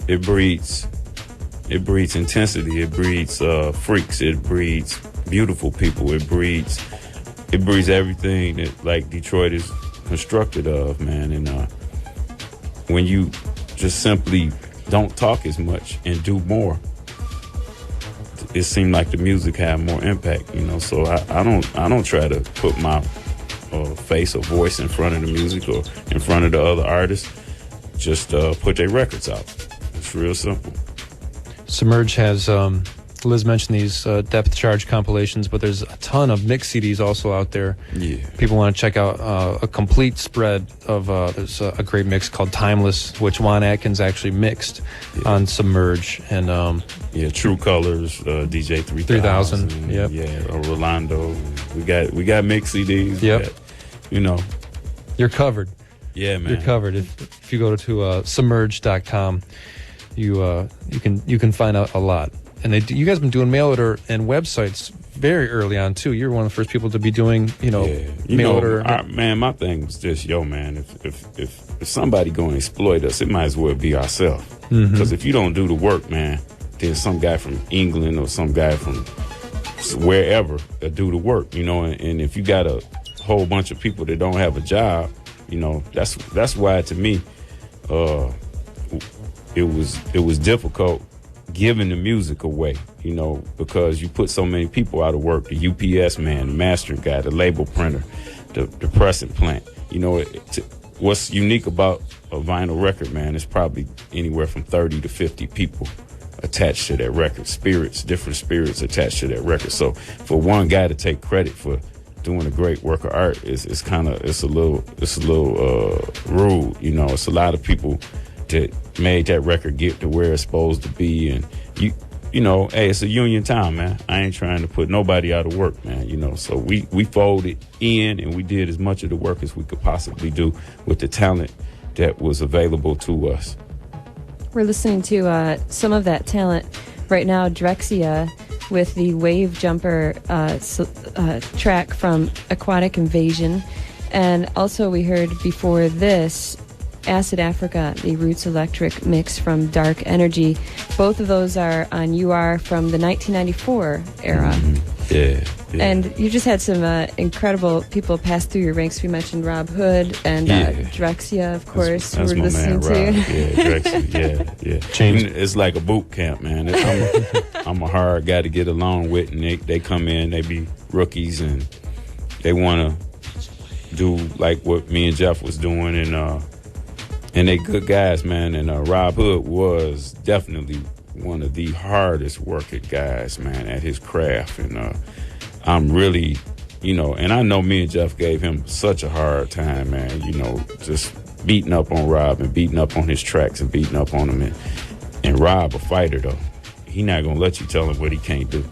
It breeds intensity. It breeds freaks. It breeds beautiful people. It breeds everything that like Detroit is constructed of, man. And when you just simply don't talk as much and do more, it seemed like the music had more impact, So I don't try to put my face or voice in front of the music or in front of the other artists. Just put their records out. It's real simple. Submerge has, Liz mentioned these Depth Charge compilations, but there's a ton of mix CDs also out there. Yeah. People want to check out a complete spread of, there's a great mix called Timeless, which Juan Atkins actually mixed on Submerge. And True Colors, DJ 3000. Yep. Yeah, Rolando. We got mix CDs. Yep. You're covered. Yeah, man. You're covered. If you go to submerge.com, you can find out a lot. And you guys have been doing mail order and websites very early on too. You're one of the first people to be doing, mail order. Man, my thing was just, man, if somebody going to exploit us, it might as well be ourselves. Because if you don't do the work, man, then some guy from England or some guy from wherever do the work, And if you got a whole bunch of people that don't have a job, that's why to me, it was difficult giving the music away, because you put so many people out of work. The UPS man, the mastering guy, the label printer, the pressing plant. What's unique about a vinyl record, man, is probably anywhere from 30 to 50 people attached to that record. Different spirits attached to that record. So for one guy to take credit for doing a great work of art it's a little rude. It's a lot of people that made that record get to where it's supposed to be, and hey, it's a union time, man. I ain't trying to put nobody out of work, man. So we folded in and we did as much of the work as we could possibly do with the talent that was available to us. We're listening to some of that talent right now. Drexciya with the Wave Jumper track from Aquatic Invasion, and also we heard before this Acid Africa, the Roots Electric mix from Dark Energy. Both of those are on UR from the 1994 era. Yeah. And you just had some incredible people pass through your ranks. We mentioned Rob Hood and Drexciya, of course. That's we're listening man, to. Rob. Yeah, Drexciya. Yeah. Changed. It's like a boot camp, man. I'm a hard guy to get along with, and they come in, they be rookies, and they want to do like what me and Jeff was doing, and they good guys, man. And Rob Hood was definitely one of the hardest working guys, man, at his craft. And I'm really, and I know me and Jeff gave him such a hard time, man, just beating up on Rob and beating up on his tracks and beating up on him. And Rob, a fighter, though, he not going to let you tell him what he can't do.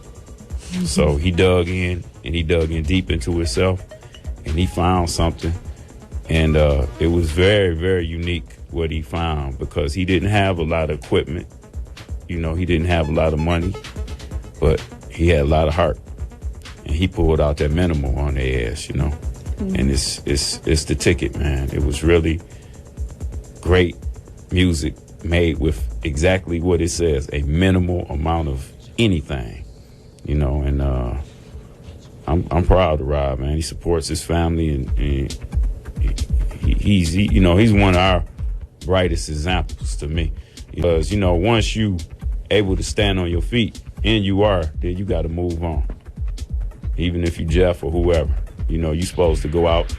So he dug in, and he dug in deep into himself, and he found something And it was very, very unique what he found, because he didn't have a lot of equipment. You know, he didn't have a lot of money, but he had a lot of heart. And he pulled out that minimal on their ass, you know. Mm-hmm. And it's the ticket, man. It was really great music made with exactly what it says, a minimal amount of anything, you know. And I'm proud of Rob, man. He supports his family, and he's one of our brightest examples to me, because, you know, once you able to stand on your feet, and you are, then you got to move on. Even if you Jeff or whoever, you know, you're supposed to go out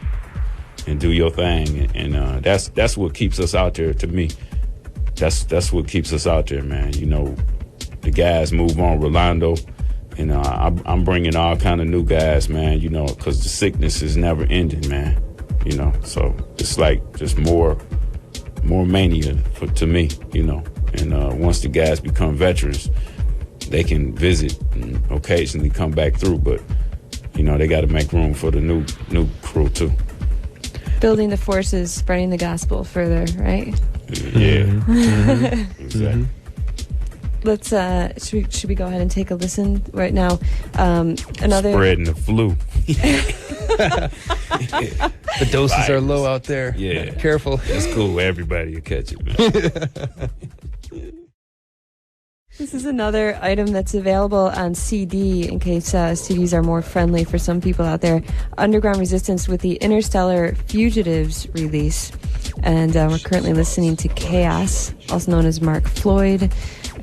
and do your thing, and that's what keeps us out there. To me, that's what keeps us out there, man. You know, the guys move on. Rolando, you know, I'm bringing all kind of new guys, man. You know, because the sickness is never ending, man. You know, so it's like just more mania to me, you know. And once the guys become veterans, they can visit and occasionally come back through, but you know, they got to make room for the new crew too. Building the forces, spreading the gospel further, right? Yeah, mm-hmm. Exactly. Let's should we go ahead and take a listen right now? Another spreading the flu. The doses are low out there. Yeah, careful. That's cool. Everybody will catch it, man. This is another item that's available on CD, in case CDs are more friendly for some people out there. Underground Resistance with the Interstellar Fugitives release. And we're currently listening to Chaos, also known as Mark Floyd,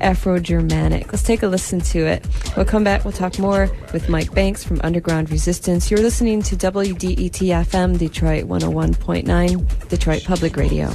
Afro-Germanic. Let's take a listen to it. We'll come back, we'll talk more with Mike Banks from Underground Resistance. You're listening to WDET-FM, Detroit 101.9, Detroit Public Radio.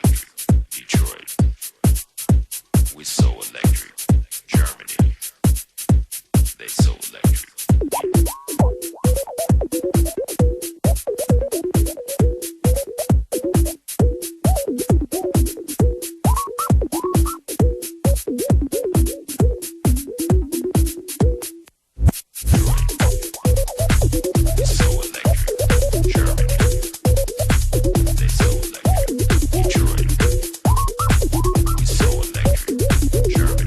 electric. Detroit, we so electric. Germany, they so electric. Germany,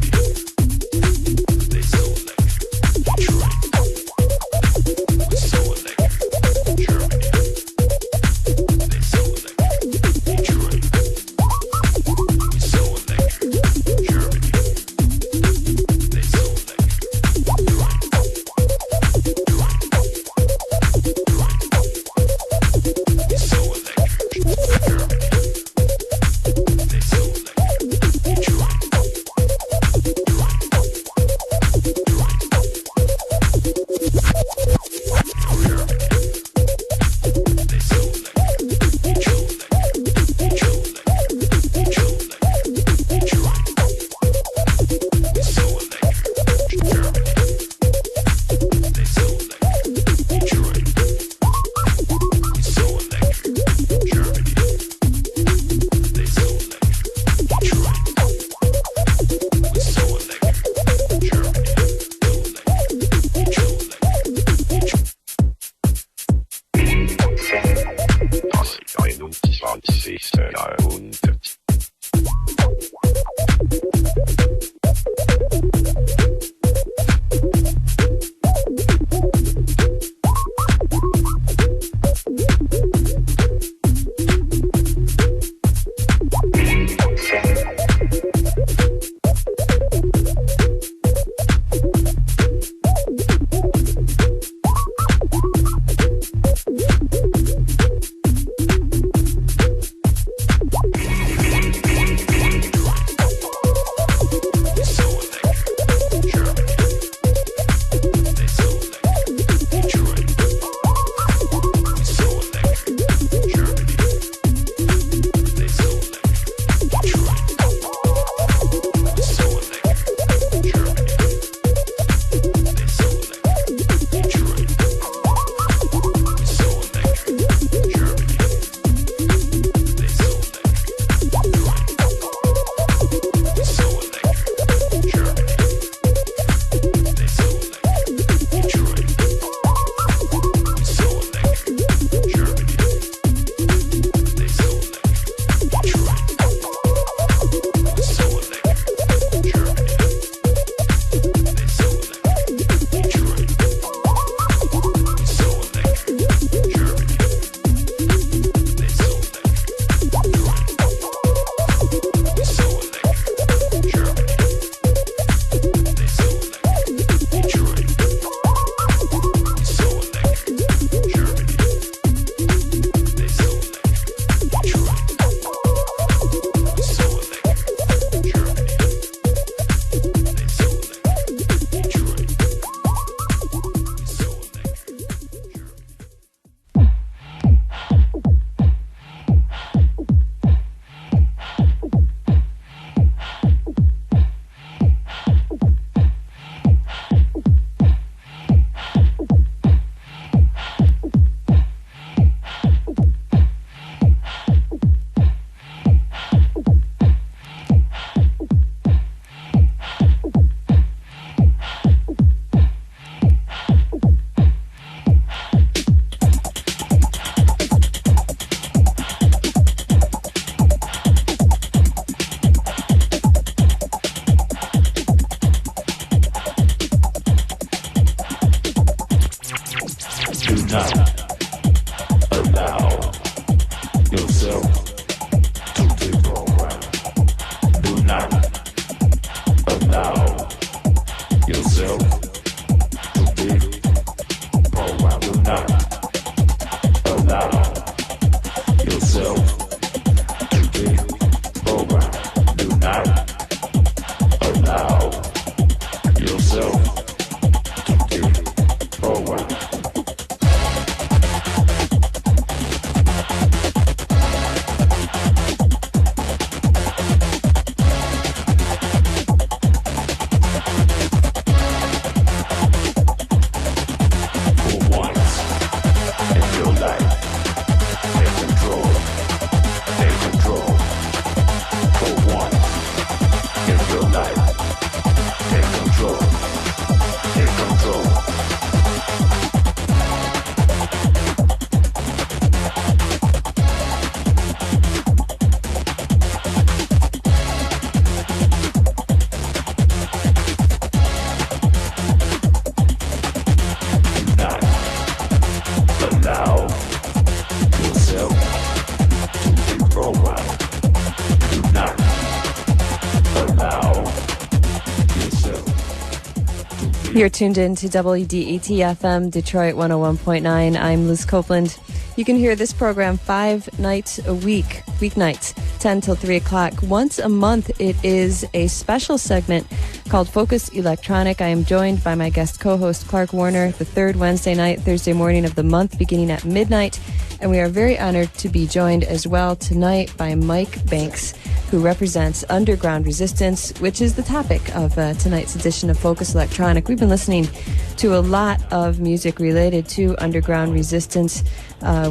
You're tuned in to WDET FM, Detroit 101.9. I'm Liz Copeland. You can hear this program 5 nights a week, weeknights, 10 till 3 o'clock. Once a month, it is a special segment called Focus Electronic. I am joined by my guest co-host, Clark Warner, the third Wednesday night, Thursday morning of the month, beginning at midnight. And we are very honored to be joined as well tonight by Mike Banks, who represents Underground Resistance, which is the topic of tonight's edition of Focus Electronic. We've been listening to a lot of music related to Underground Resistance.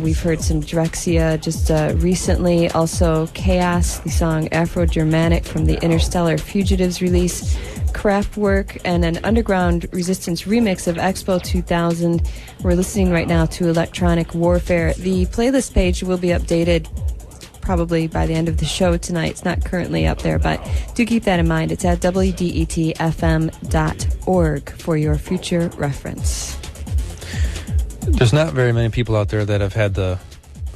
We've heard some Drexciya just recently, also Chaos, the song Afro-Germanic from the Interstellar Fugitives release, Kraftwerk, and an Underground Resistance remix of Expo 2000. We're listening right now to Electronic Warfare. The playlist page will be updated probably by the end of the show tonight. It's not currently up there, but do keep that in mind. It's at wdetfm.org for your future reference. There's not very many people out there that have had the,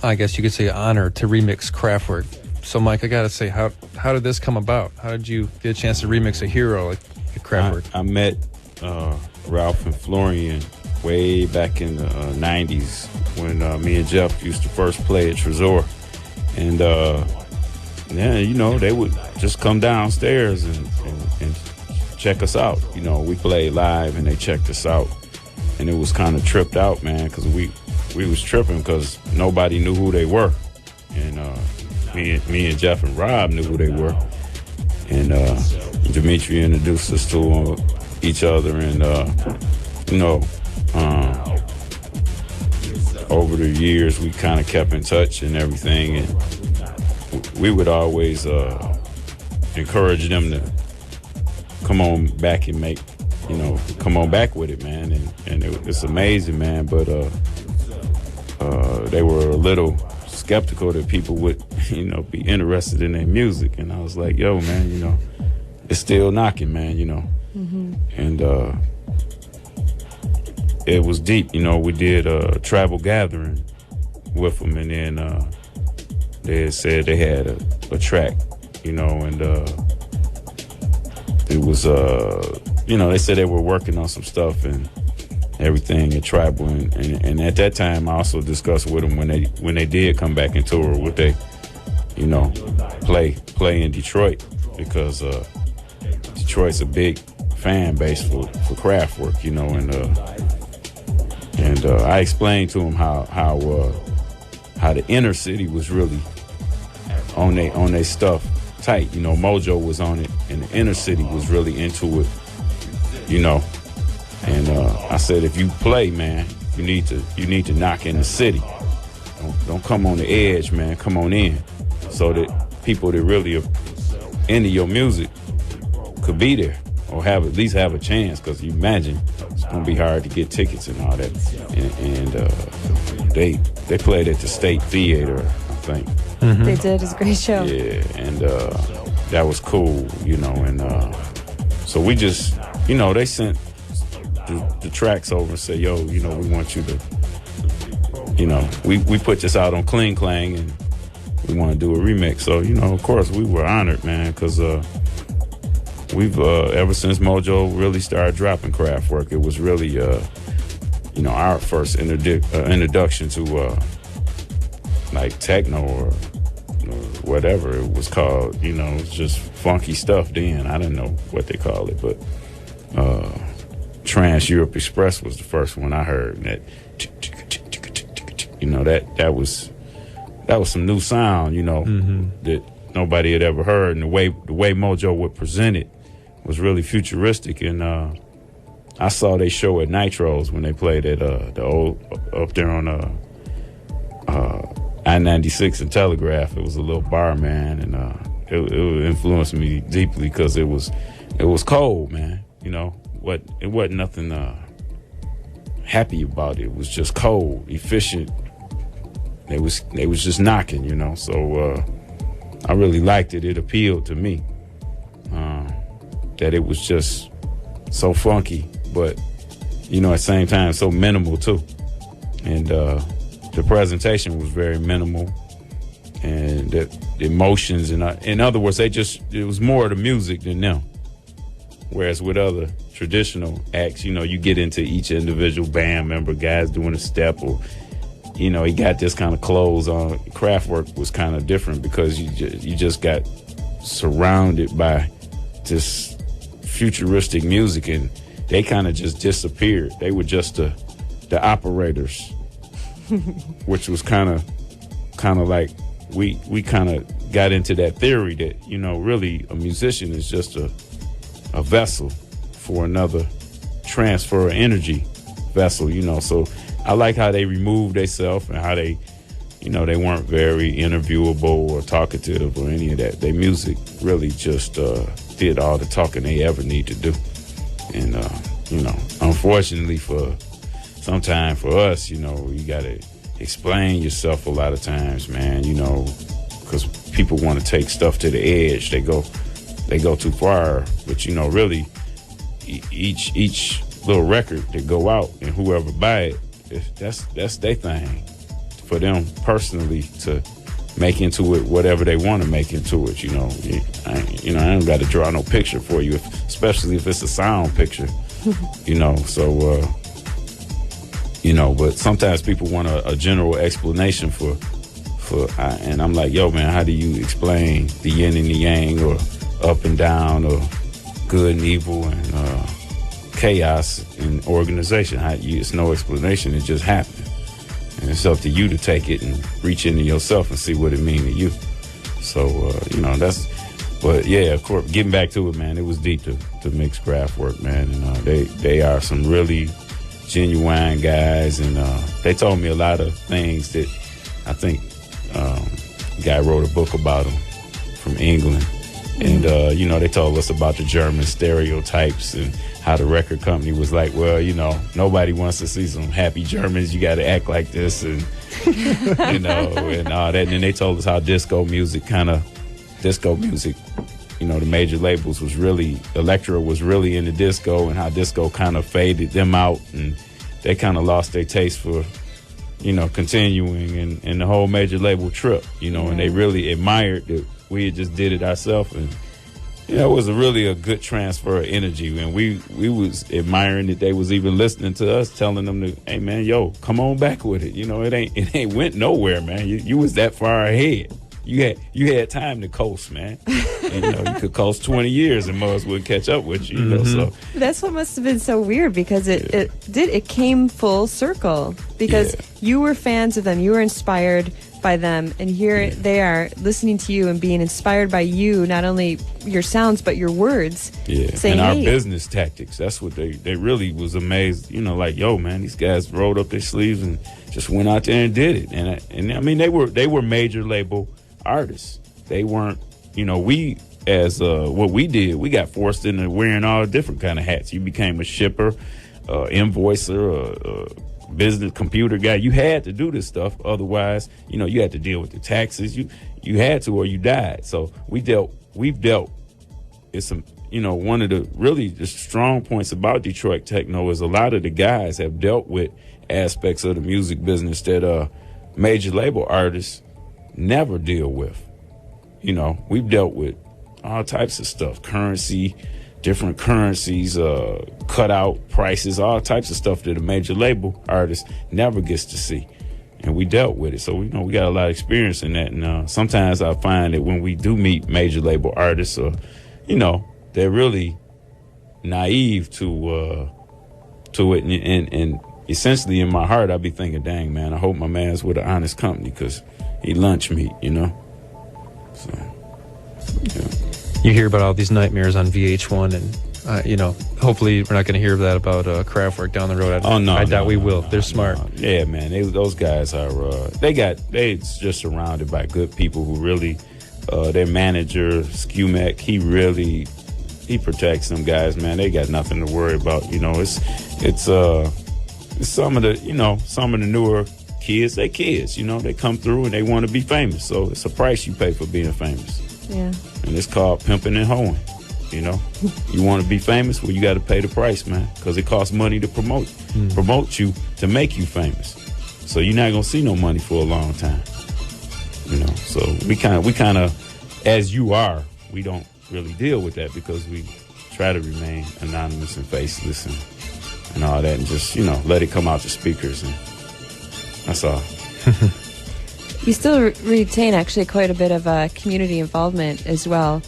I guess you could say, honor to remix Kraftwerk. So, Mike, I got to say, how did this come about? How did you get a chance to remix a hero like Kraftwerk? I met Ralph and Florian way back in the 90s when me and Jeff used to first play at Tresor. And, yeah, you know, they would just come downstairs and check us out. You know, we played live and they checked us out. And it was kind of tripped out, man, because we was tripping because nobody knew who they were. And me and Jeff and Rob knew who they were. And Dimitri introduced us to each other. And, you know, over the years, we kind of kept in touch and everything. And we would always encourage them to come on back and make, you know, come on back with it, man. And it's amazing, man. But they were a little skeptical that people would, you know, be interested in their music. And I was like, yo, man, you know, it's still knocking, man, you know. Mm-hmm. And it was deep, you know. We did a travel gathering with them, and then they said they had a track, you know, and it was, you know, they said they were working on some stuff and everything at Tribal, and at that time I also discussed with them when they did come back and tour, would they, you know, play in Detroit, because Detroit's a big fan base for Kraftwerk, you know, and I explained to them how the inner city was really on they stuff tight, you know. Mojo was on it, and the inner city was really into it, you know. And I said, if you play, man, you need to knock in the city. Don't come on the edge, man. Come on in, so that people that really are into your music could be there, or at least have a chance. Because you imagine it's gonna be hard to get tickets and all that. And they played at the State Theater, I think. Mm-hmm. They did. It's a great show. Yeah, and that was cool, you know. And so we just, you know, they sent the tracks over and said, yo, you know, we want you to, you know, we put this out on Cling Clang and we want to do a remix. So, you know, of course we were honored, man, because we've ever since Mojo really started dropping Kraftwerk, it was really you know, our first introduction to like techno or whatever it was called. You know, it was just funky stuff then. I didn't know what they called it, but Trans Europe Express was the first one I heard. That, you know, that was some new sound, you know, mm-hmm. that nobody had ever heard. And the way Mojo would present it was really futuristic. And I saw they show at Nitro's when they played at the old up there on I-96 and Telegraph. It was a little bar, man, and it influenced me deeply because it was cold, man. You know, it wasn't nothing happy about it. It was just cold, efficient. They was just knocking, you know. So I really liked it. It appealed to me that it was just so funky, but you know, at the same time so minimal too. And the presentation was very minimal, and the emotions, and in other words, it was more of the music than them. Whereas with other traditional acts, you know, you get into each individual band member, guys doing a step, or, you know, he got this kind of clothes on. Kraftwerk was kind of different because you just got surrounded by this futuristic music, and they kind of just disappeared. They were just the operators, which was kind of like we kind of got into that theory that, you know, really a musician is just a vessel for another transfer of energy vessel, you know. So I like how they removed themselves and how they, you know, they weren't very interviewable or talkative or any of that. Their music really just did all the talking they ever need to do. And, you know, unfortunately sometimes for us, you know, you got to explain yourself a lot of times, man, you know, because people want to take stuff to the edge. They go too far. But, you know, really, each little record that go out and whoever buy it, that's their thing. For them personally to make into it whatever they want to make into it, you know. I don't got to draw no picture for you, especially if it's a sound picture, you know. So, you know, but sometimes people want a general explanation and I'm like, yo, man, how do you explain the yin and the yang, or up and down, or good and evil, and chaos in organization? It's no explanation. It just happened. And it's up to you to take it and reach into yourself and see what it means to you. So, you know, but yeah, of course, getting back to it, man, it was deep to mix Kraftwerk, man. And they are some really genuine guys. And they told me a lot of things that I think a guy wrote a book about them from England. And, you know, they told us about the German stereotypes and how the record company was like, well, you know, nobody wants to see some happy Germans. You got to act like this, and, you know, and all that. And then they told us how disco music, you know, the major labels Elektra was really into disco, and how disco kind of faded them out, and they kind of lost their taste for, you know, continuing and the whole major label trip, you know, and they really admired that we had just did it ourselves. And, you know, it was really a good transfer of energy, and we was admiring that they was even listening to us, telling them to, hey man, yo, come on back with it. You know, it ain't went nowhere, man. You was that far ahead. You had time to coast, man. And, you know, you could coast 20 years and Muzz wouldn't catch up with you, you know. So that's what must have been so weird, because it came full circle, because you were fans of them, you were inspired by them, and here they are listening to you and being inspired by you, not only your sounds but your words. Saying, and our business tactics. That's what they really was amazed, you know, like, yo, man, these guys rolled up their sleeves and just went out there and did it. And I mean, they were major label artists. They weren't, you know, we as what we did, we got forced into wearing all different kind of hats. You became a shipper, invoicer, business computer guy. You had to do this stuff, otherwise, you know, you had to deal with the taxes. You had to, or you died. So we've dealt. It's some, you know, one of the really the strong points about Detroit techno is a lot of the guys have dealt with aspects of the music business that major label artists never deal with. You know, we've dealt with all types of stuff, different currencies, cutout prices, all types of stuff that a major label artist never gets to see. And we dealt with it. So, you know, we got a lot of experience in that. And sometimes I find that when we do meet major label artists, you know, they're really naive to it. And essentially in my heart, I'd be thinking, dang, man, I hope my man's with an honest company, because he lunch meat, you know. So, yeah. You hear about all these nightmares on VH1, and you know, hopefully we're not going to hear that about Kraftwerk down the road. I doubt we will. They're smart. No. Yeah, man. Those guys are. They just surrounded by good people who really. Their manager Scumac, he protects them guys, man. They got nothing to worry about. You know, it's some of the newer kids. They kids. You know, they come through and they want to be famous. So it's a price you pay for being famous. Yeah. And it's called pimping and hoeing. You know, you want to be famous, well, you got to pay the price, man, because it costs money to promote you to make you famous. So you're not gonna see no money for a long time. You know, so we kind of, as you are, we don't really deal with that because we try to remain anonymous and faceless and all that, and just, you know, let it come out the speakers, and that's all. You still retain actually quite a bit of community involvement as well.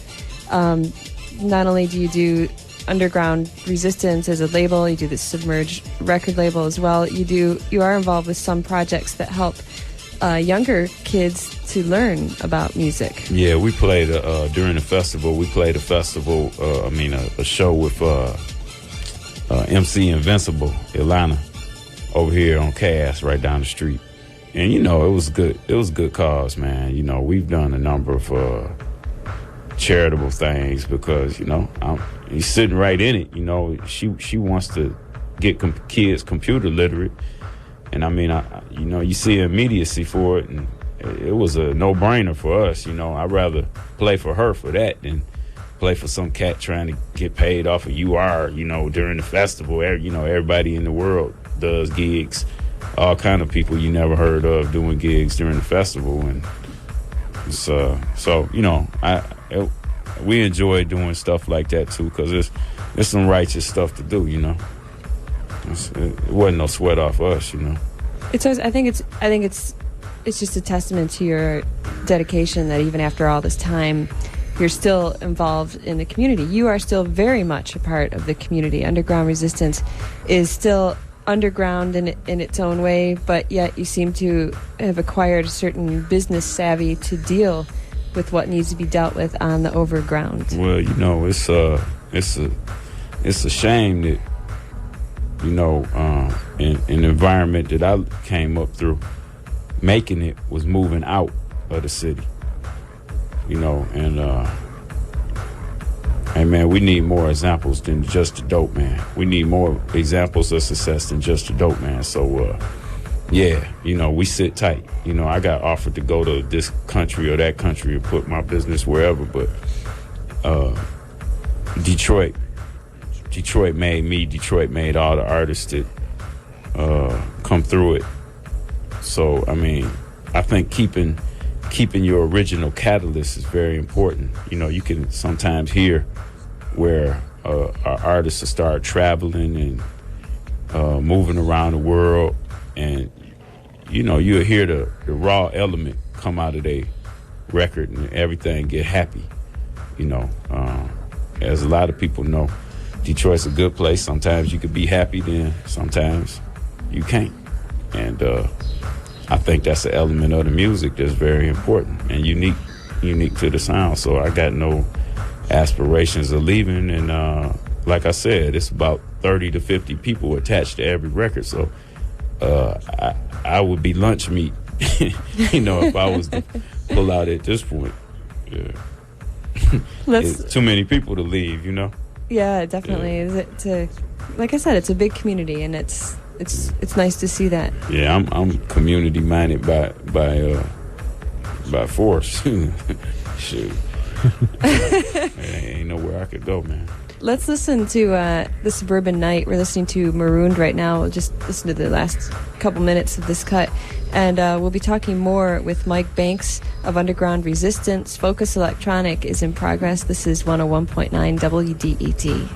Not only do you do Underground Resistance as a label, you do the Submerged record label as well. You are involved with some projects that help younger kids to learn about music. Yeah, we played during the festival. We played a festival. A show with MC Invincible, Ilana, over here on Cass, right down the street. And, you know, it was good. It was a good cause, man. You know, we've done a number of charitable things because, you know, he's sitting right in it. You know, she wants to get kids computer literate. And, I mean, you know, you see immediacy for it. And it was a no-brainer for us. You know, I'd rather play for her for that than play for some cat trying to get paid off of UR, you know, during the festival. You know, everybody in the world does gigs. All kind of people you never heard of doing gigs during the festival, and so you know, we enjoy doing stuff like that too, because it's some righteous stuff to do, you know. It wasn't no sweat off us, you know. I think it's just a testament to your dedication that even after all this time, you're still involved in the community. You are still very much a part of the community. Underground Resistance is still underground in its own way, but yet you seem to have acquired a certain business savvy to deal with what needs to be dealt with on the overground. Well, you know, it's a shame that, you know, in an environment that I came up through, making it was moving out of the city, you know, and hey, man, we need more examples than just a dope man. We need more examples of success than just a dope man. So, yeah, you know, we sit tight. You know, I got offered to go to this country or that country and put my business wherever, but Detroit made me. Detroit made all the artists that come through it. So, I mean, I think keeping your original catalyst is very important. You know, you can sometimes hear where our artists will start traveling and moving around the world, and, you know, you'll hear the raw element come out of their record and everything get happy. You know, as a lot of people know, Detroit's a good place. Sometimes you could be happy, then sometimes you can't. And I think that's an element of the music that's very important and unique to the sound. So I got no aspirations of leaving. And like I said, it's about 30 to 50 people attached to every record. So I would be lunch meat, you know, if I was to pull out at this point. Yeah. It's too many people to leave, you know? Yeah, definitely. Yeah. Like I said, it's a big community, and it's nice to see that. Yeah, I'm community minded by force. Shoot, ain't nowhere I could go, man. Let's listen to The Suburban Night. We're listening to Marooned right now. We'll just listen to the last couple minutes of this cut. And we'll be talking more with Mike Banks of Underground Resistance. Focus Electronic is in progress. This is 101.9 WDET.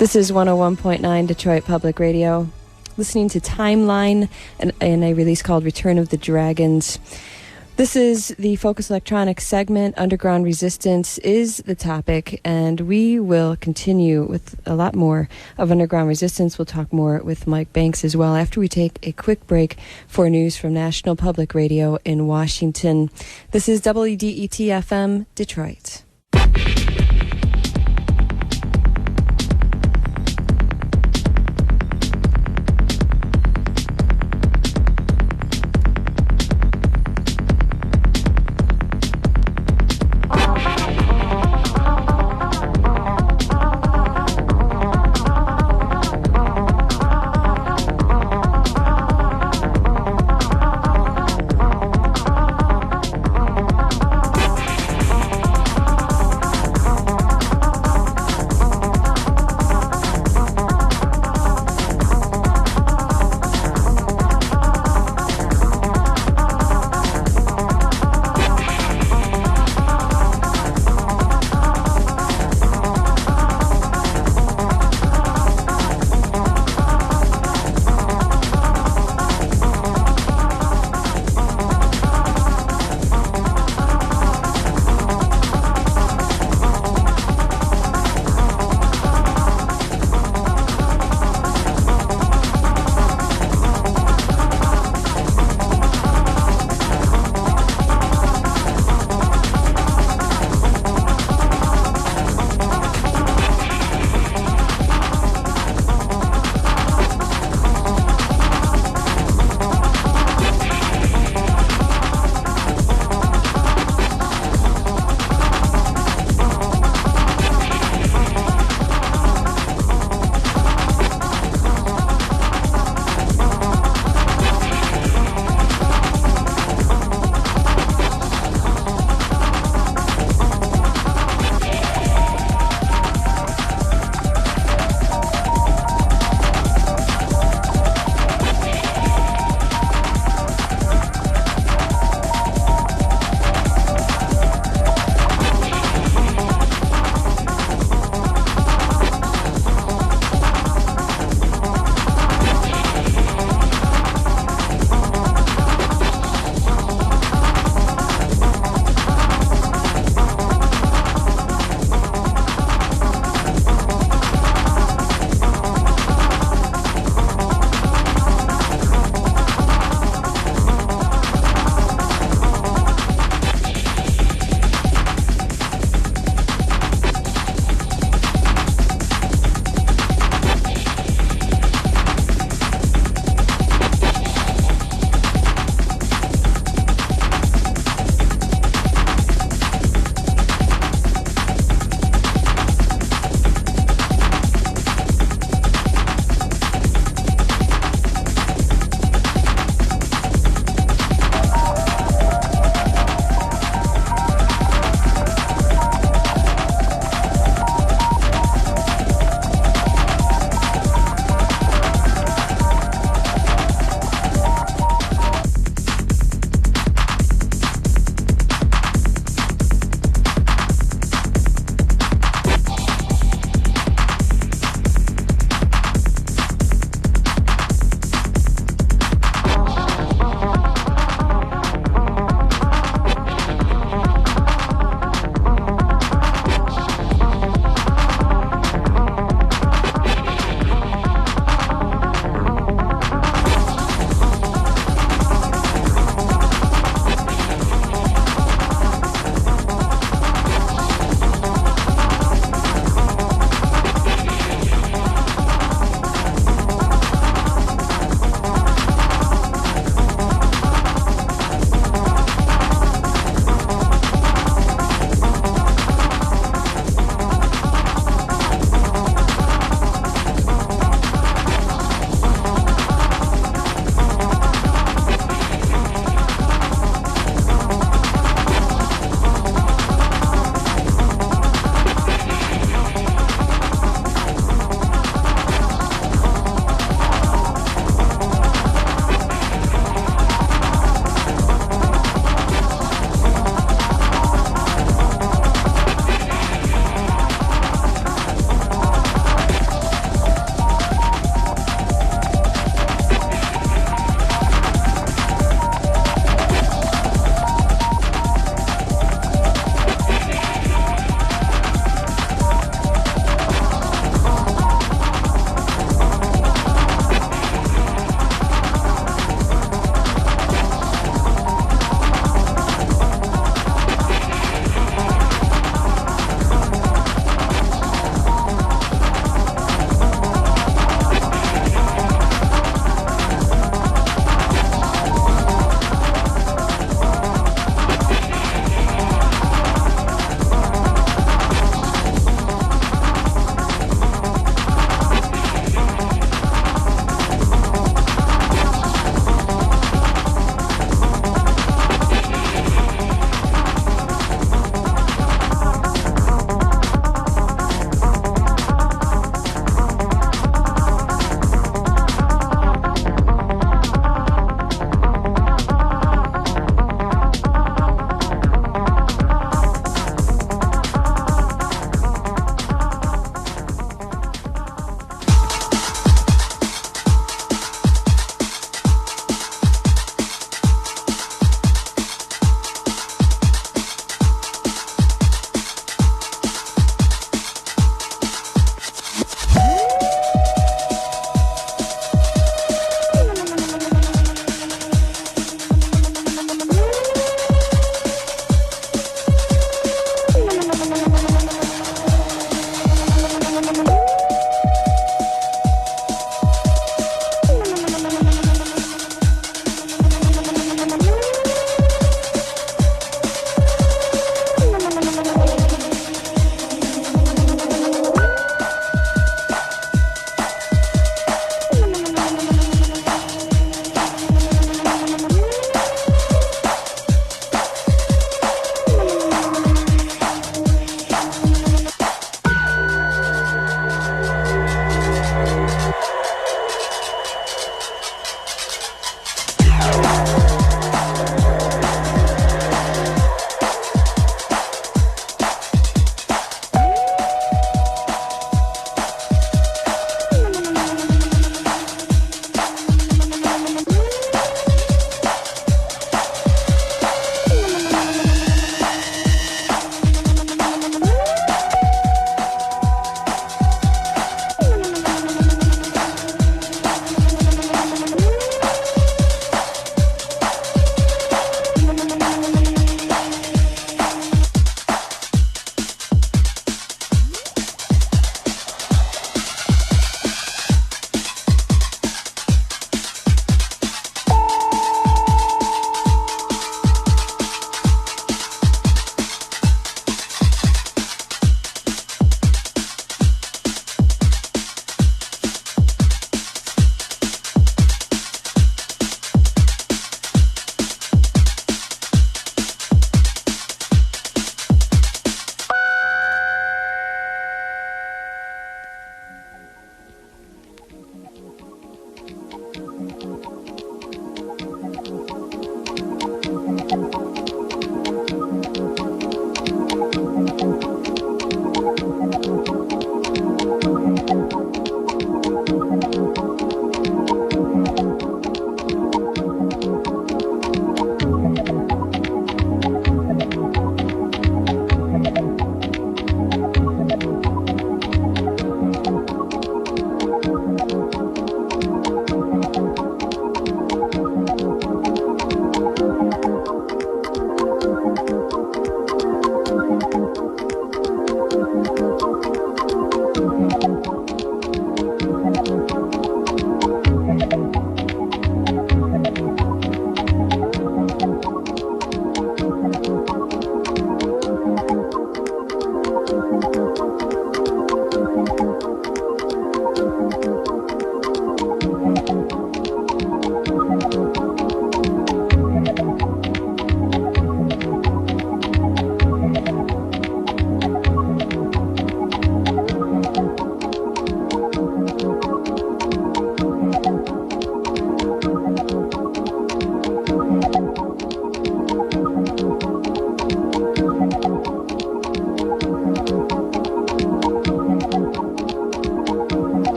This is 101.9 Detroit Public Radio. Listening to Timeline and a release called Return of the Dragons. This is the Focus Electronics segment. Underground Resistance is the topic, and we will continue with a lot more of Underground Resistance. We'll talk more with Mike Banks as well after we take a quick break for news from National Public Radio in Washington. This is WDET-FM, Detroit.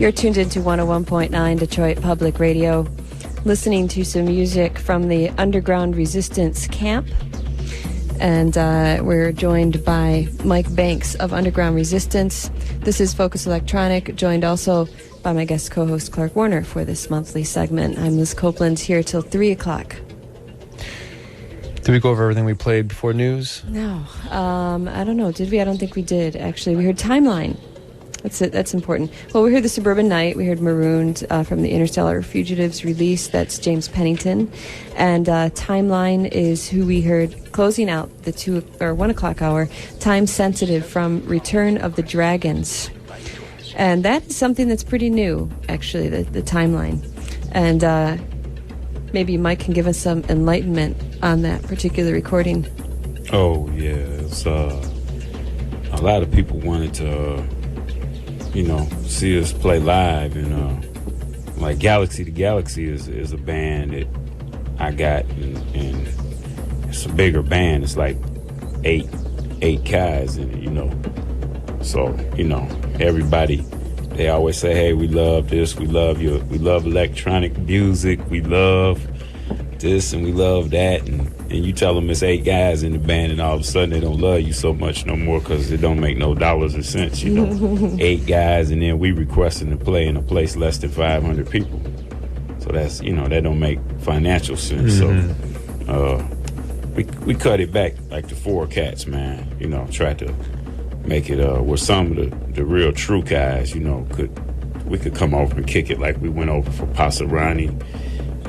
You're tuned into 101.9 Detroit Public Radio, listening to some music from the Underground Resistance Camp. And we're joined by Mike Banks of Underground Resistance. This is Focus Electronic, joined also by my guest co-host Clark Warner for this monthly segment. I'm Liz Copeland, here till 3 o'clock. Did we go over everything we played before news? No. I don't know. Did we? I don't think we did, actually. We heard Timeline. That's it. That's important. Well, we heard The Suburban Night. We heard Marooned from the Interstellar Fugitives release. That's James Pennington. And Timeline is who we heard closing out the 2 or 1 o'clock hour. Time Sensitive from Return of the Dragons. And that is something that's pretty new, actually, the Timeline. And maybe Mike can give us some enlightenment on that particular recording. Oh, yeah. It's, a lot of people wanted to... see us play live, and like Galaxy to Galaxy is a band that I got, and it's a bigger band. It's like eight guys in it, so everybody, they always say, hey, we love this, we love electronic music, we love this and we love that, and you tell them it's 8 guys in the band, and all of a sudden they don't love you so much no more because it don't make no dollars or cents, 8 guys, and then we requesting to play in a place less than 500 people. So that's, that don't make financial sense. Mm-hmm. So we cut it back like the 4 cats, man. Try to make it where some of the real true guys, we could come over and kick it like we went over for Passerani.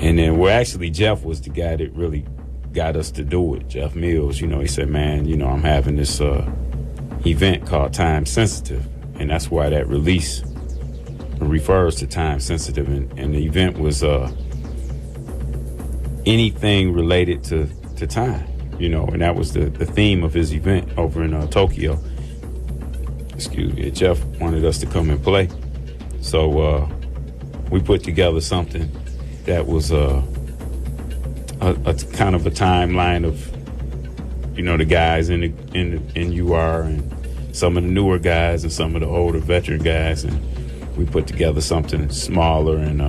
And then actually Jeff was the guy that really got us to do it. Jeff Mills, he said, man, I'm having this event called Time Sensitive, and that's why that release refers to Time Sensitive. And the event was anything related to time, and that was the theme of his event over in Tokyo. Excuse me. Jeff wanted us to come and play, so we put together something that was a kind of a timeline of, the guys in UR and some of the newer guys and some of the older veteran guys, and we put together something smaller and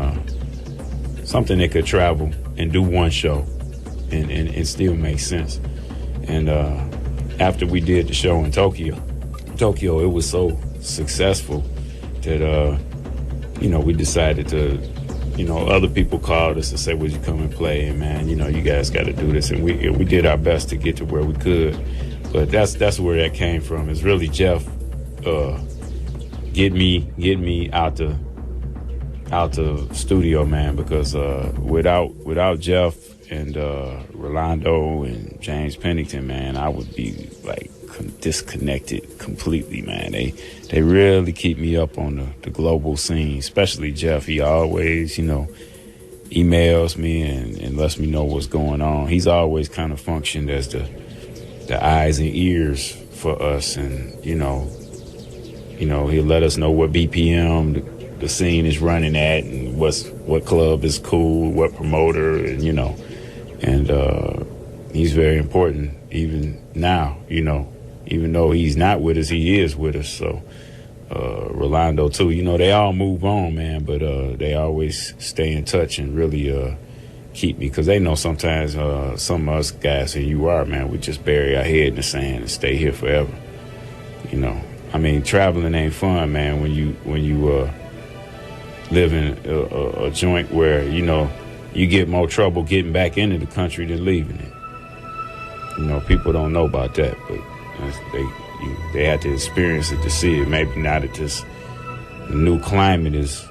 something that could travel and do one show and still make sense. And after we did the show in Tokyo, it was so successful that we decided to. Other people called us and said, would you come and play? And man, you guys got to do this. And we did our best to get to where we could. But that's where that came from. It's really Jeff get me out the studio, man, because without Jeff and Rolando and James Pennington, man, I would be like disconnected completely, man. They really keep me up on the global scene, especially Jeff. He always, emails me and lets me know what's going on. He's always kind of functioned as the eyes and ears for us, and he'll let us know what BPM the scene is running at, and what club is cool, what promoter, and and he's very important even now, even though he's not with us, he is with us. So Rolando too, they all move on, man, but they always stay in touch and really keep me, because they know sometimes some of us guys in UR, man, we just bury our head in the sand and stay here forever. I mean, traveling ain't fun, man, when you live in a joint where you get more trouble getting back into the country than leaving it. People don't know about that, but they had to experience it to see it. Maybe now that this new climate is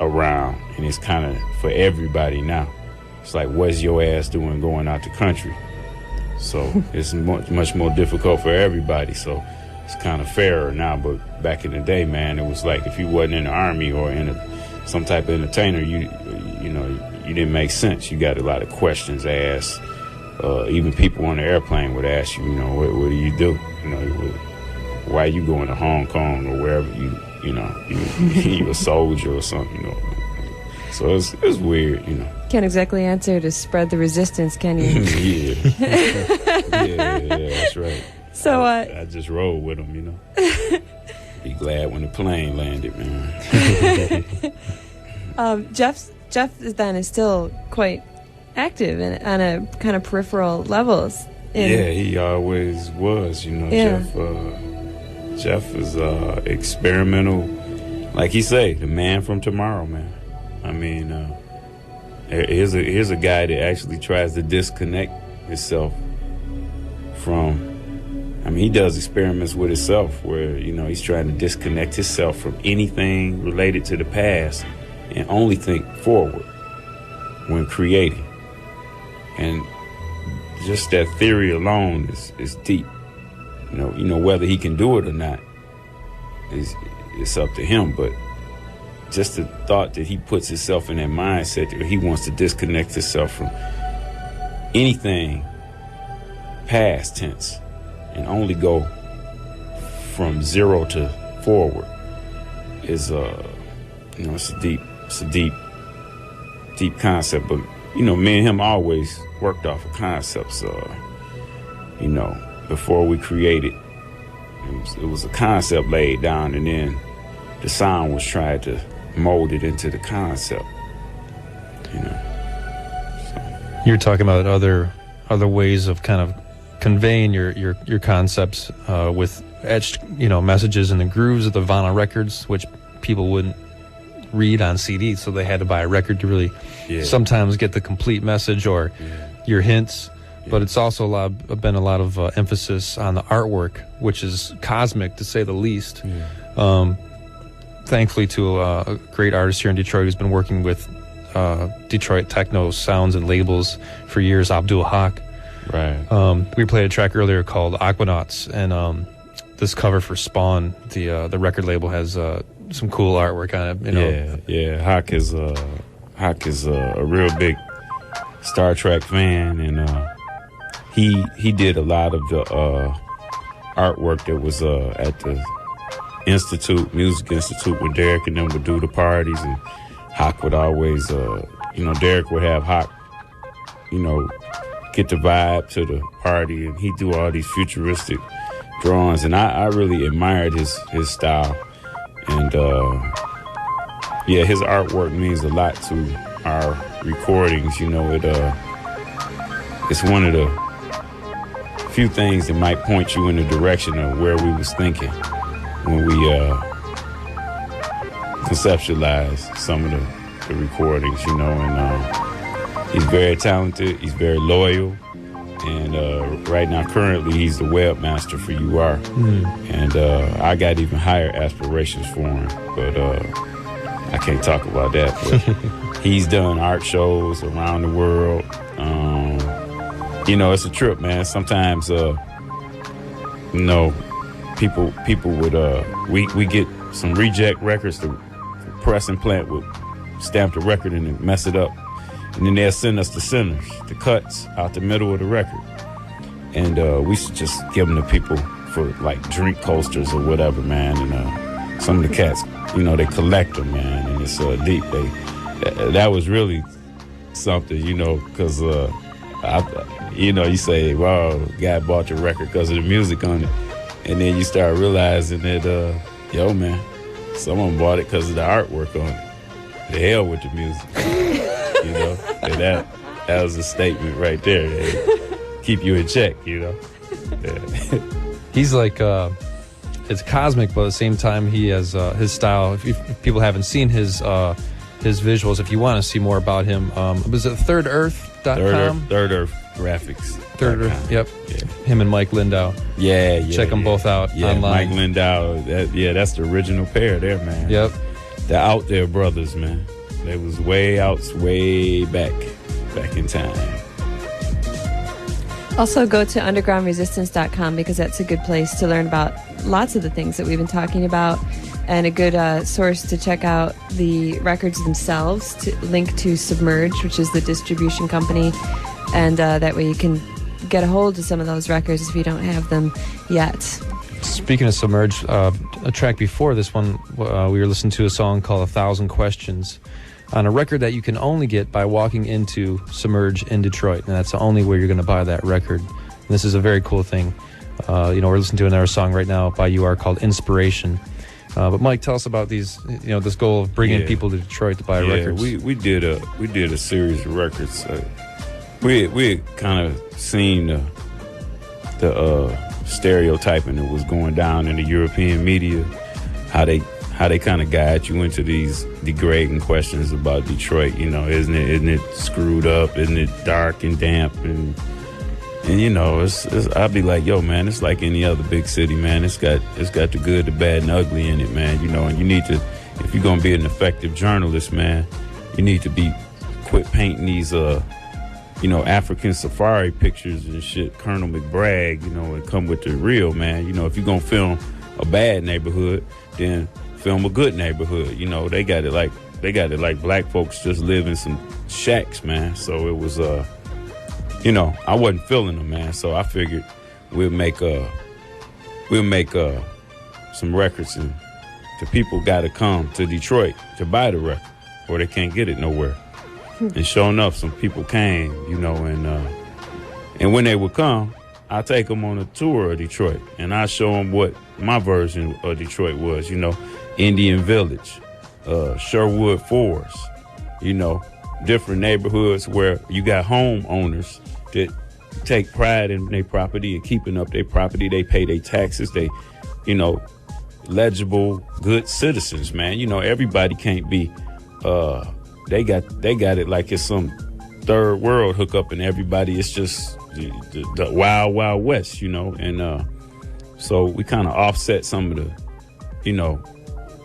around and it's kind of for everybody now. It's like, what's your ass doing going out the country? So it's much more difficult for everybody. So it's kind of fairer now. But back in the day, man, it was like if you wasn't in the Army or in some type of entertainer, you didn't make sense. You got a lot of questions asked. Even people on the airplane would ask you, what do you do? Why are you going to Hong Kong or wherever you a soldier or something, So it's weird, Can't exactly answer to spread the resistance, can you? yeah, that's right. So I just roll with them, Be glad when the plane landed, man. Jeff then is still quite active on a kind of peripheral levels. Yeah, he always was. Yeah. Jeff is experimental, like he say, the man from tomorrow, man. I mean, here's a guy that actually tries to disconnect himself from. I mean, he does experiments with himself where, he's trying to disconnect himself from anything related to the past and only think forward when creating. And just that theory alone is deep. Whether he can do it or not it's up to him. But just the thought that he puts himself in that mindset that he wants to disconnect himself from anything past tense and only go from zero to forward is it's a deep concept. But me and him always worked off of concepts. Before we created, it was a concept laid down, and then the sound was tried to mold it into the concept. You're talking about other ways of kind of conveying your concepts with etched messages in the grooves of the vinyl records, which people wouldn't read on CD, so they had to buy a record to really sometimes get the complete message or your hints. But it's also been a lot of emphasis on the artwork, which is cosmic to say the least. Thankfully to a great artist here in Detroit who's been working with Detroit techno sounds and labels for years, Abdul Haq. Right. We played a track earlier called Aquanauts, and this cover for Spawn, the record label, has some cool artwork on it. Yeah. Haq is a real big Star Trek fan, and he did a lot of the artwork that was at the Music Institute when Derek and them would do the parties, and Haq would always, Derek would have Haq, get the vibe to the party, and he'd do all these futuristic drawings, and I really admired his style, and his artwork means a lot to our recordings. It's one of the few things that might point you in the direction of where we was thinking when we conceptualized some of the recordings, and he's very talented, he's very loyal, and right now currently he's the webmaster for UR, and I got even higher aspirations for him, but I can't talk about that. But he's done art shows around the world. It's a trip, man. Sometimes people would we get some reject records, the pressing plant would stamp the record and then mess it up, and then they'll send us the centers, the cuts out the middle of the record, and we should just give them to people for like drink coasters or whatever, man. And some of the cats, they collect them, man, and it's deep. That was really something, because you say, wow, guy bought your record because of the music on it, and then you start realizing that man, someone bought it because of the artwork on it. The hell with the music. And that was a statement right there. Keep you in check, Yeah. He's like it's cosmic, but at the same time he has his style. If people haven't seen his visuals, if you want to see more about him, was it thirdearth.com? Third Earth Graphics. Third Earth, yep. Yeah. Him and Mike Lindau. Yeah. Check them both out online. Mike Lindau. That's the original pair there, man. Yep. The Out There brothers, man. They was way back in time. Also go to undergroundresistance.com because that's a good place to learn about lots of the things that we've been talking about, and a good source to check out the records themselves, to link to Submerge, which is the distribution company, and that way you can get a hold of some of those records if you don't have them yet. Speaking of Submerge, a track before this one, we were listening to a song called 1,000 Questions on a record that you can only get by walking into Submerge in Detroit, and that's the only way you're going to buy that record. And this is a very cool thing. We're listening to another song right now by UR called Inspiration. But Mike, tell us about these. This goal of bringing people to Detroit to buy records. we did a series of records. We had kind of seen the stereotyping that was going down in the European media, how they kind of guide you into these degrading questions about Detroit. Isn't it screwed up? Isn't it dark and damp? And I'd be like, yo, man, it's like any other big city, man. It's got the good, the bad, and ugly in it, man. And you need to, if you're gonna be an effective journalist, man, you need to quit painting these African safari pictures and shit, Colonel McBragg, and come with the real, man. If you're gonna film a bad neighborhood, then film a good neighborhood. They got it like black folks just live in some shacks, man. So it was I wasn't feeling them, man. So I figured we'll make some records, and the people got to come to Detroit to buy the record, or they can't get it nowhere. And sure enough, some people came, and when they would come, I take them on a tour of Detroit, and I show them what my version of Detroit was. Indian Village, Sherwood Forest, different neighborhoods where you got homeowners that take pride in their property and keeping up their property. They pay their taxes. They, legible, good citizens, man. Everybody can't be, they got it like it's some third world hookup, and everybody is just the wild, wild west, and so we kind of offset some of the,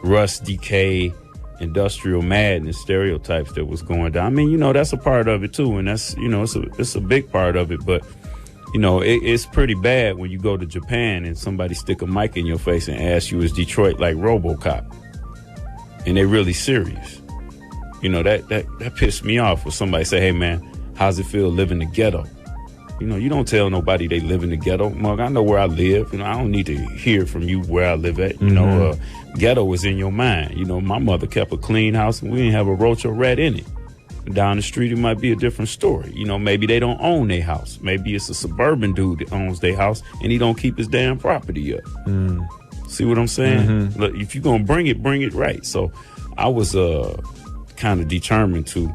rust, decay, industrial madness stereotypes that was going down. I mean, that's a part of it too, and that's, it's a big part of it. But it's pretty bad when you go to Japan and somebody stick a mic in your face and ask you, is Detroit like RoboCop? And they're really serious. That pissed me off when somebody say, hey man, how's it feel living in the ghetto? You don't tell nobody they live in the ghetto. Mug, I know where I live. I don't need to hear from you where I live at. Ghetto is in your mind. My mother kept a clean house and we didn't have a roach or rat in it. Down the street, it might be a different story. Maybe they don't own their house. Maybe it's a suburban dude that owns their house and he don't keep his damn property up. See what I'm saying? Look, if you're going to bring it right. So I was kind of determined to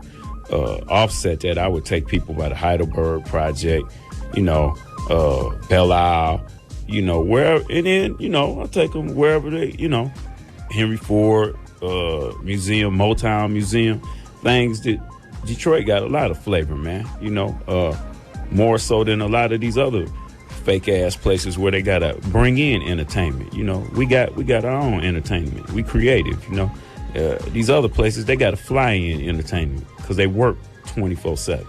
offset that. I would take people by the Heidelberg Project, Belle Isle, wherever, and then, I'll take them wherever they, Henry Ford Museum, Motown Museum, things that Detroit got a lot of flavor, man, more so than a lot of these other fake ass places where they gotta bring in entertainment. We got our own entertainment. We creative, these other places, they gotta fly in entertainment because they work 24/7.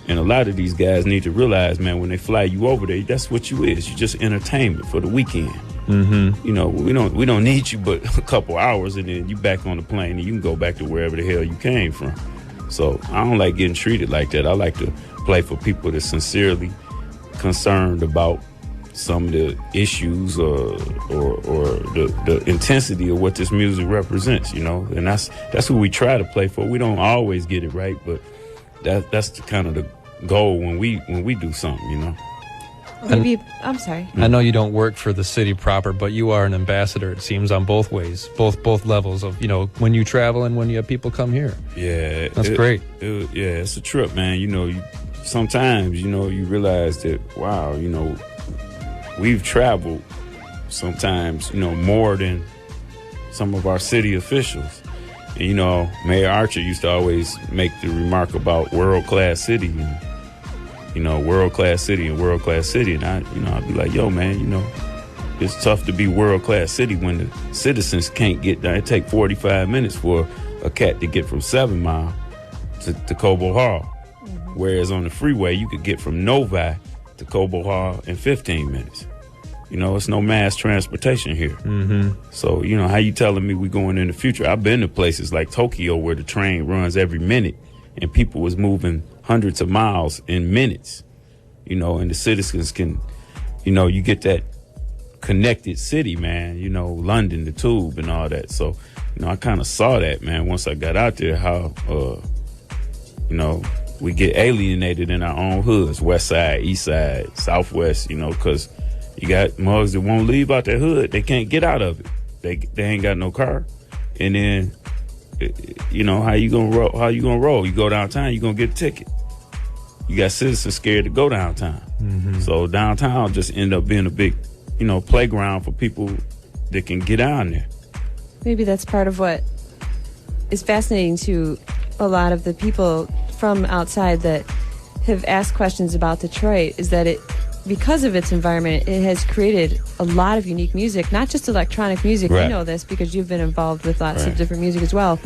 And a lot of these guys need to realize, man, when they fly you over there, that's what you is. You just entertainment for the weekend. We don't need you but a couple hours, and then you back on the plane and you can go back to wherever the hell you came from. So I don't like getting treated like that. I like to play for people that's sincerely concerned about some of the issues or the intensity of what this music represents, and that's who we try to play for. We don't always get it right, but that's the kind of the goal when we do something, Maybe, I'm sorry. I know you don't work for the city proper, but you are an ambassador, it seems, on both ways, both levels of, when you travel and when you have people come here. Yeah. That's great. It's a trip, man. Sometimes, you realize that, wow, we've traveled sometimes, more than some of our city officials. And, Mayor Archer used to always make the remark about world-class city and, world-class city and world-class city. And I'd be like, yo, man, it's tough to be world-class city when the citizens can't get down. It take 45 minutes for a cat to get from 7 Mile to Cobo Hall. Whereas on the freeway, you could get from Novi to Cobo Hall in 15 minutes. It's no mass transportation here. So, how you telling me we going in the future? I've been to places like Tokyo where the train runs every minute and people was moving hundreds of miles in minutes, and the citizens can, you get that connected city, man, London, the tube and all that. So, I kind of saw that, man, once I got out there, how, we get alienated in our own hoods, west side, east side, southwest, because you got mugs that won't leave out their hood. They can't get out of it. They ain't got no car, and then you know how you gonna roll? How you gonna roll? You go downtown, you gonna get a ticket. You got citizens scared to go downtown, so downtown just end up being a big, you know, playground for people that can get down there. Maybe that's part of what is fascinating to a lot of the people from outside that have asked questions about Detroit, is that it, because of its environment, it has created a lot of unique music, not just electronic music. Right. You know this because you've been involved with lots Right. of different music as well.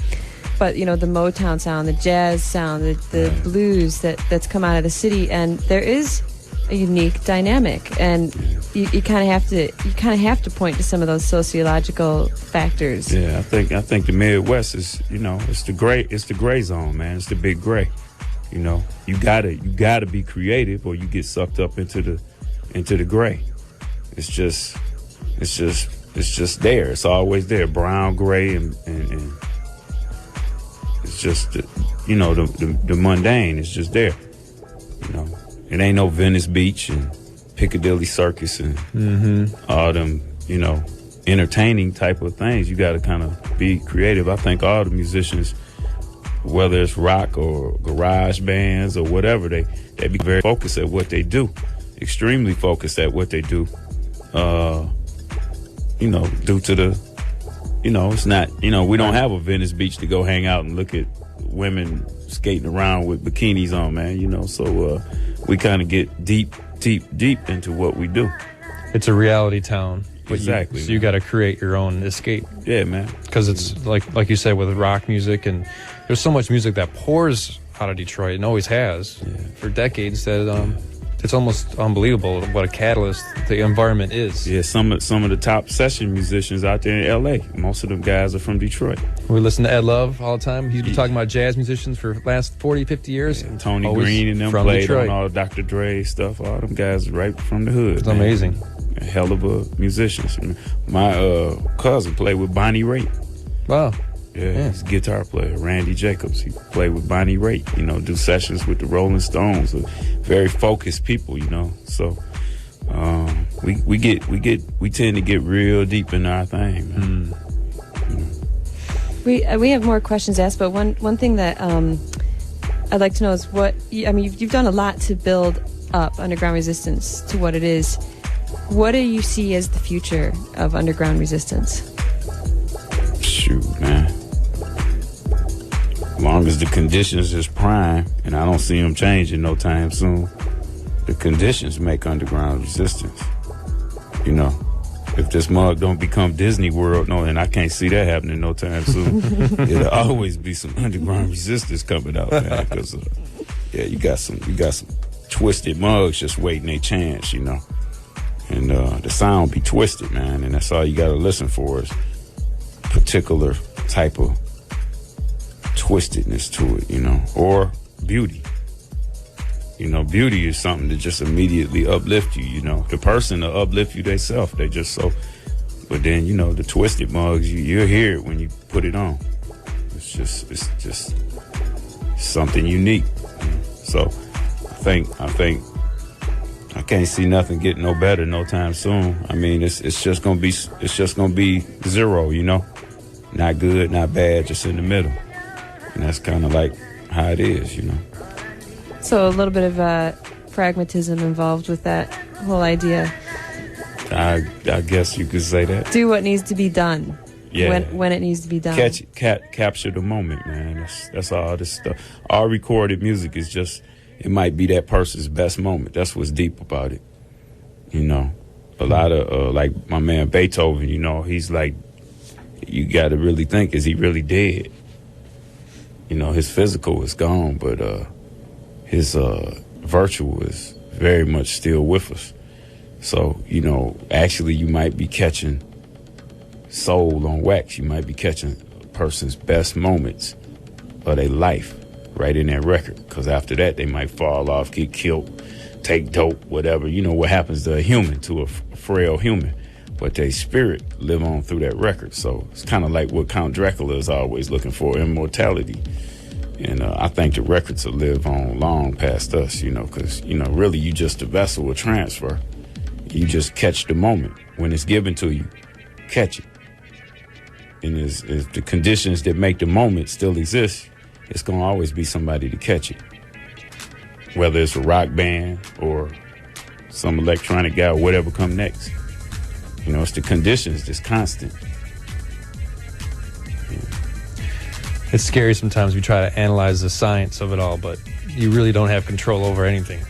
But, you know, the Motown sound, the jazz sound, the Right. blues that's come out of the city, and there is a unique dynamic, and you kind of have to point to some of those sociological factors. Yeah, I think the Midwest is, you know, it's the gray zone, man. It's the big gray. You know, you gotta be creative, or you get sucked up into the gray. It's just there. It's always there, brown, gray, and it's just you know the mundane is just there. You know, it ain't no Venice Beach and Piccadilly Circus and all them, you know, entertaining type of things. You got to kind of be creative. I think all the musicians, whether it's rock or garage bands or whatever, they be very focused at what they do, extremely focused at what they do. You know, due to the, you know, it's not, you know, we don't have a Venice Beach to go hang out and look at women skating around with bikinis on, man. You know, so we kind of get deep into what we do. It's a reality town. But Exactly. So you got to create your own escape. Yeah, man. Because it's like you said, with rock music, and there's so much music that pours out of Detroit and always has for decades, that it's almost unbelievable what a catalyst the environment is. Yeah, some of the top session musicians out there in L.A., most of them guys are from Detroit. We listen to Ed Love all the time. He's been talking about jazz musicians for the last 40, 50 years. Yeah, Tony Always Green and them from played Detroit. on all Dr. Dre stuff. All them guys right from the hood. It's man. amazing. A hell of a musicians. My cousin played with Bonnie Raitt. Wow. Yeah, he's a guitar player, Randy Jacobs. He played with Bonnie Raitt, you know, do sessions with the Rolling Stones. Very focused people, you know. So we tend to get real deep in our thing, man. We have more questions asked, but one thing that I'd like to know is you've done a lot to build up Underground Resistance to what it is. What do you see as the future of Underground Resistance? Shoot, man. As long as the conditions is prime, and I don't see them changing no time soon, the conditions make Underground Resistance. You know, if this mug don't become Disney World, no, and I can't see that happening no time soon, it'll always be some Underground Resistance coming out, man. Because you got some twisted mugs just waiting their chance, you know. And the sound be twisted, man, and that's all you gotta listen for is particular type of twistedness to it, you know, or beauty. You know, beauty is something that just immediately uplift you, you know. The person will uplift you themselves. They just so, but then, you know, the twisted mugs, you'll hear it when you put it on. It's just something unique. So I think I can't see nothing getting no better no time soon. I mean, it's just gonna be zero, you know. Not good, not bad, just in the middle. And that's kind of like how it is, you know. So a little bit of pragmatism involved with that whole idea. I guess you could say that. Do what needs to be done. Yeah. When it needs to be done. Capture the moment, man. That's all this stuff. All recorded music is just, it might be that person's best moment. That's what's deep about it. You know, a lot of, like my man Beethoven, you know, he's like, you got to really think, is he really dead? You know, his physical is gone, but his virtual is very much still with us. So, you know, actually you might be catching soul on wax. You might be catching a person's best moments of their life right in that record. Because after that, they might fall off, get killed, take dope, whatever. You know what happens to a human, to a frail human. But their spirit live on through that record. So it's kind of like what Count Dracula is always looking for, immortality. And I think the records will live on long past us, you know, because, you know, really you just a vessel of transfer. You just catch the moment. When it's given to you, catch it. And if the conditions that make the moment still exist, it's going to always be somebody to catch it. Whether it's a rock band or some electronic guy or whatever come next. You know, it's the conditions that's constant. It's scary sometimes we try to analyze the science of it all, but you really don't have control over anything.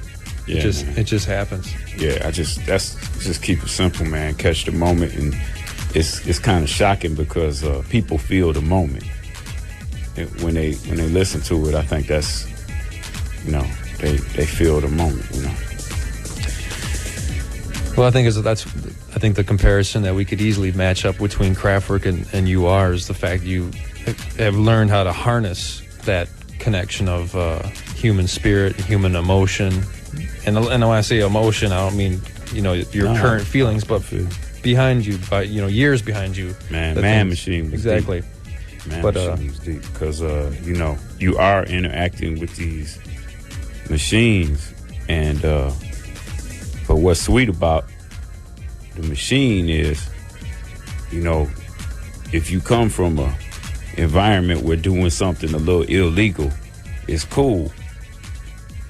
Yeah, It just happens. Yeah, just keep it simple, man. Catch the moment, and it's kind of shocking because people feel the moment when they listen to it. I think that's, you know, they feel the moment, you know. Well, I think the comparison that we could easily match up between Kraftwerk and you are is the fact you have learned how to harness that connection of human spirit, human emotion, and when I say emotion, I don't mean, you know, your current feelings, but behind you, by, you know, years behind you. Man Machine. Exactly. Man Machine was deep because you know, you are interacting with these machines, and but what's sweet about the machine is, you know, if you come from a environment where doing something a little illegal is cool,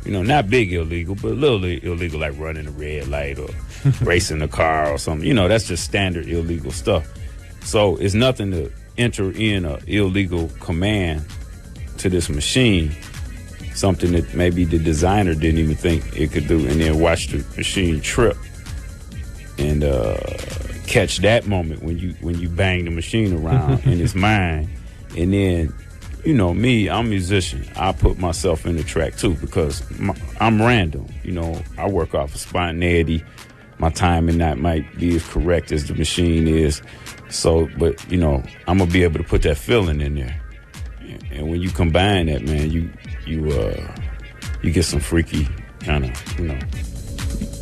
you know, not big illegal, but a little illegal, like running a red light or racing a car or something, you know, that's just standard illegal stuff. So it's nothing to enter in a illegal command to this machine, something that maybe the designer didn't even think it could do, and then watch the machine trip and catch that moment when you bang the machine around in his mind. And then, you know, me, I'm a musician. I put myself in the track too because I'm random. You know, I work off of spontaneity. My timing not might be as correct as the machine is. So, but, you know, I'm going to be able to put that feeling in there. And when you combine that, man, you get some freaky kind of, you know,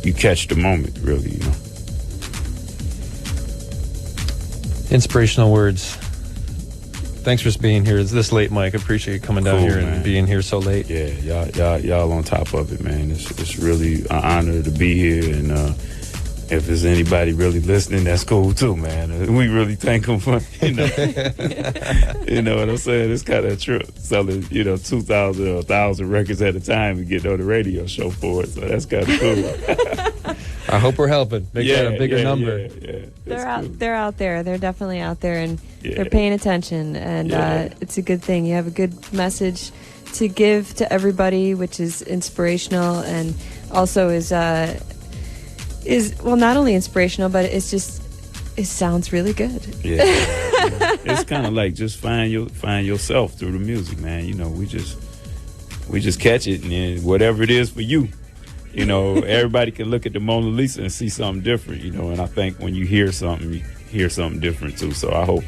you catch the moment, really, you know. Inspirational words. Thanks for being here. It's this late, Mike. I appreciate you coming down here and being here so late. Yeah, y'all on top of it, man. It's really an honor to be here, and if there's anybody really listening, that's cool too, man. We really thank them for, you know, you know what I'm saying? It's kind of a trip selling, you know, 2,000 or 1,000 records at a time and getting on the radio show for it. So that's kind of cool. I hope we're helping make that a bigger number. Yeah. They're out there. They're definitely out there, and they're paying attention, and it's a good thing. You have a good message to give to everybody, which is inspirational, and also is well, not only inspirational, but it sounds really good. Yeah. It's kind of like just find yourself through the music, man. You know, we just catch it, and then whatever it is for you. You know, everybody can look at the Mona Lisa and see something different, you know, and I think when you hear something, you hear something different too. So I hope,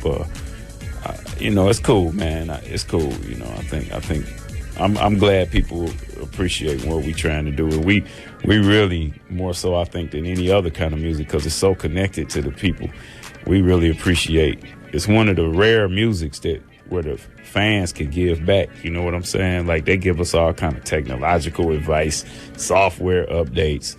you know, it's cool, man. It's cool. You know, I think I'm glad people appreciate what we trying to do. And we really, more so, I think, than any other kind of music, because it's so connected to the people. We really appreciate. It's one of the rare musics where the fans can give back, you know what I'm saying? Like, they give us all kind of technological advice, software updates.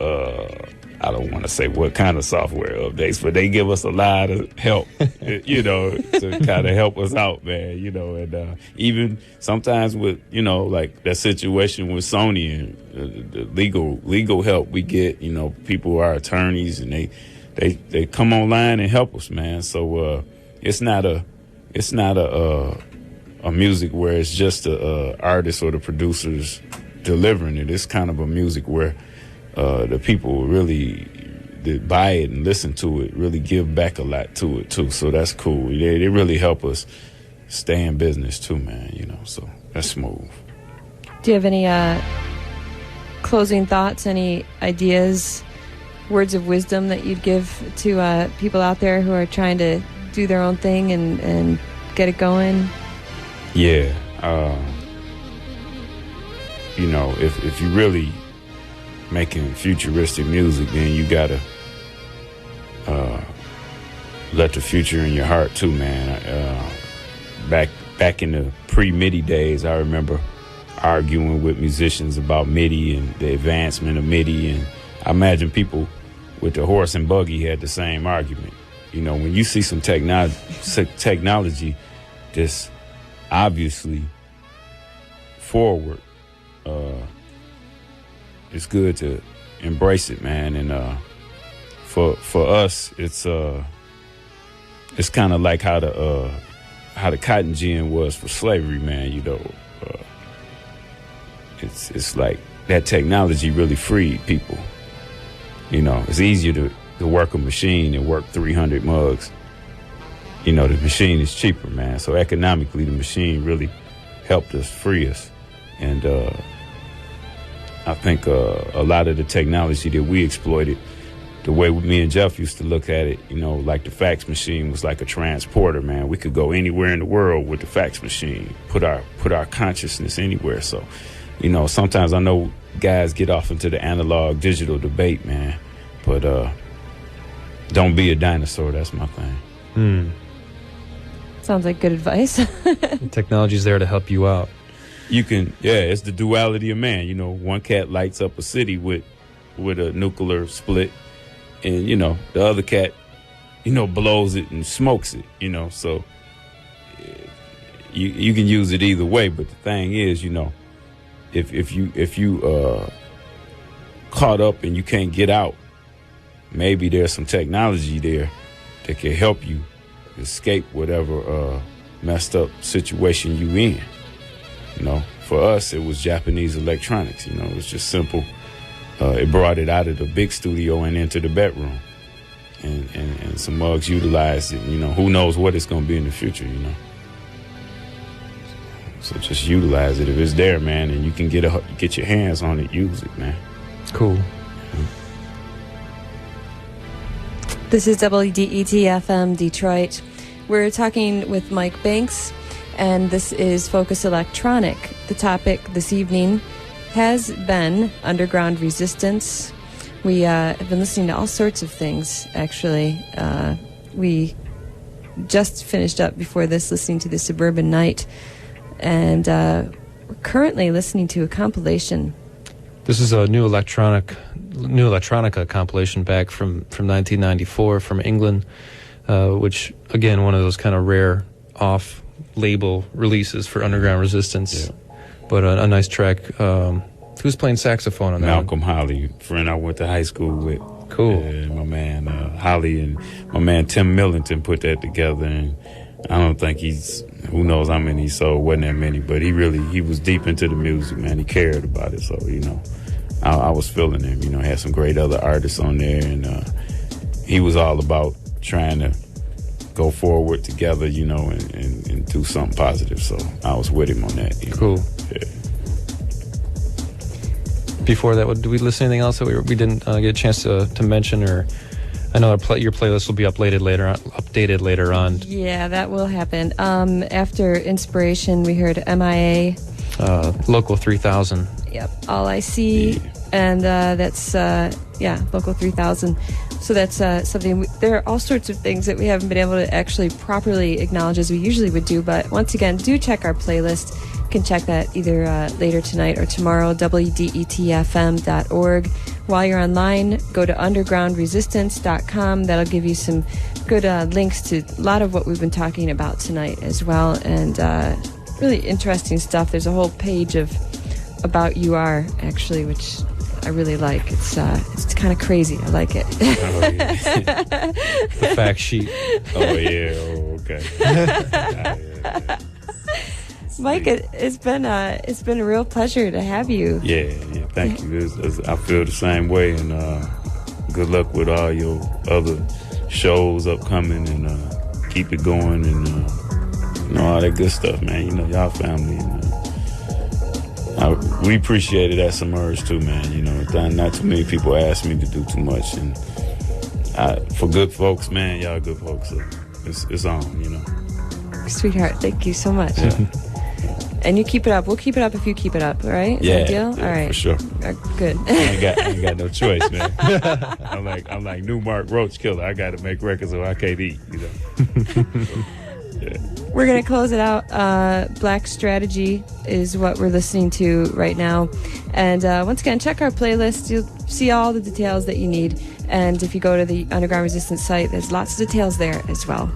I don't want to say what kind of software updates, but they give us a lot of help, you know, to kind of help us out, man, you know. And even sometimes with, you know, like that situation with Sony and the legal help we get, you know, people who are attorneys, and they come online and help us, man. So it's not a music where it's just the artists or the producers delivering it. It's kind of a music where the people really that buy it and listen to it really give back a lot to it too. So that's cool. They really help us stay in business too, man. You know, so that's smooth. Do you have any closing thoughts? Any ideas, words of wisdom that you'd give to people out there who are trying to do their own thing and get it going? Yeah. You know, if you really making futuristic music, then you gotta let the future in your heart too, man. Back in the pre-MIDI days, I remember arguing with musicians about MIDI and the advancement of MIDI, and I imagine people with the horse and buggy had the same argument. You know, when you see some technology that's obviously forward, it's good to embrace it, man. And for us, it's kind of like how the cotton gin was for slavery, man. You know, it's like that technology really freed people. You know, it's easier to work a machine and work 300 mugs. You know, the machine is cheaper, man. So economically, the machine really helped us free us. And I think a lot of the technology that we exploited, the way me and Jeff used to look at it, you know, like the fax machine was like a transporter, man. We could go anywhere in the world with the fax machine, put our consciousness anywhere. So, you know, sometimes I know guys get off into the analog digital debate, man, but don't be a dinosaur. That's my thing. Sounds like good advice. Technology's there to help you out. You can, it's the duality of man. You know, one cat lights up a city with a nuclear split, and, you know, the other cat, you know, blows it and smokes it, you know. So you can use it either way. But the thing is, you know, if you caught up and you can't get out, maybe there's some technology there that can help you escape whatever messed up situation you in. You know, for us, it was Japanese electronics. You know, it was just simple. It brought it out of the big studio and into the bedroom. And some mugs utilized it. You know, who knows what it's going to be in the future, you know. So just utilize it. If it's there, man, and you can get your hands on it, use it, man. Cool. This is WDET-FM Detroit. We're talking with Mike Banks, and this is Focus Electronic. The topic this evening has been underground resistance. We have been listening to all sorts of things, actually. We just finished up before this listening to the Suburban Night, and we're currently listening to a compilation. This is a new electronica compilation back from 1994 from England, which, again, one of those kind of rare off-label releases for underground resistance. Yeah. But a nice track. Who's playing saxophone on that? Malcolm Holly, friend I went to high school with. Cool. My man Holly and my man Tim Millington put that together, and I don't think who knows how many he sold, wasn't that many, but he was deep into the music, man. He cared about it, so, you know, I was feeling him, you know, had some great other artists on there, and he was all about trying to go forward together, you know, and do something positive, so I was with him on that. You know? Cool. Yeah. Before that, did we listen to anything else that we didn't get a chance to mention? Or I know your playlist will be updated later on. Yeah, that will happen. After Inspiration, we heard MIA. Local 3000. Yep, All I See. Yeah. And that's, Local 3000. So that's something, there are all sorts of things that we haven't been able to actually properly acknowledge as we usually would do. But once again, do check our playlist. You can check that either later tonight or tomorrow, WDETFM.org. While you're online, go to undergroundresistance.com. That'll give you some good links to a lot of what we've been talking about tonight as well. And really interesting stuff. There's a whole page of About UR, actually, which I really like. It's kind of crazy. I like it. Oh, yeah. The fact sheet. Oh, yeah. Oh, okay. Mike, it's been a real pleasure to have you. Yeah. Thank you. I feel the same way, and good luck with all your other shows upcoming, and keep it going, and all that good stuff, man. You know, y'all family, and we appreciate it at Submerge too, man. You know, not too many people ask me to do too much, and for good folks, man, y'all good folks. So it's on, you know. Sweetheart, thank you so much. Yeah. And you keep it up. We'll keep it up if you keep it up, all right? Is that a deal? Yeah, all right. For sure. Good. I ain't got no choice, man. I'm like New Mark Roach Killer. I got to make records or I can't eat, you know. We're going to close it out. Black Strategy is what we're listening to right now. And once again, check our playlist. You'll see all the details that you need. And if you go to the Underground Resistance site, there's lots of details there as well.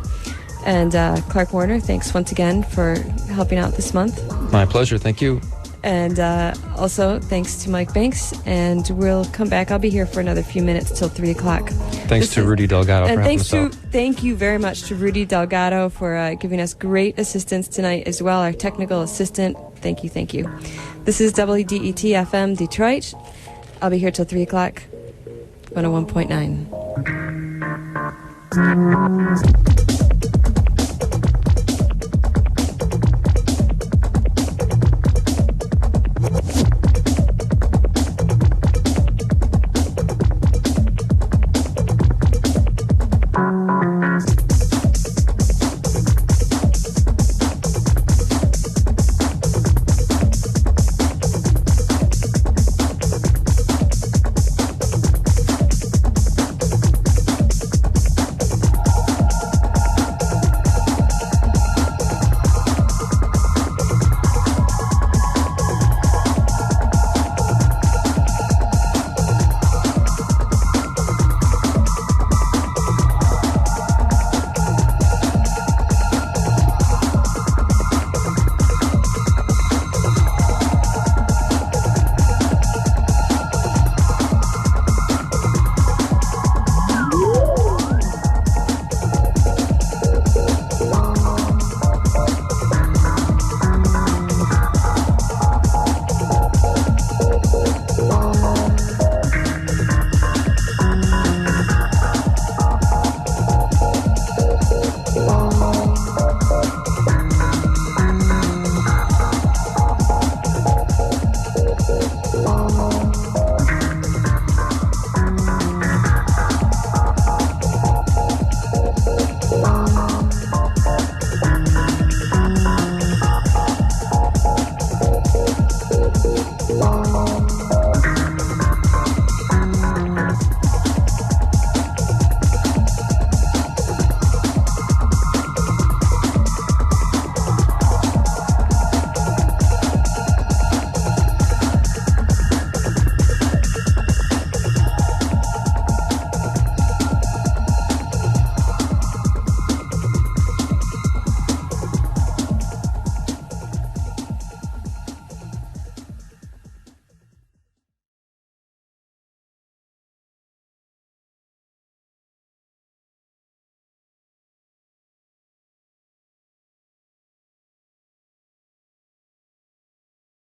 And Clark Warner, thanks once again for helping out this month. My pleasure. Thank you. And also, thanks to Mike Banks. And we'll come back. I'll be here for another few minutes till 3 o'clock. Thanks to Rudy Delgado for helping us out. Thank you very much to Rudy Delgado for giving us great assistance tonight as well, our technical assistant. Thank you, thank you. This is WDET-FM Detroit. I'll be here till 3 o'clock, 101.9.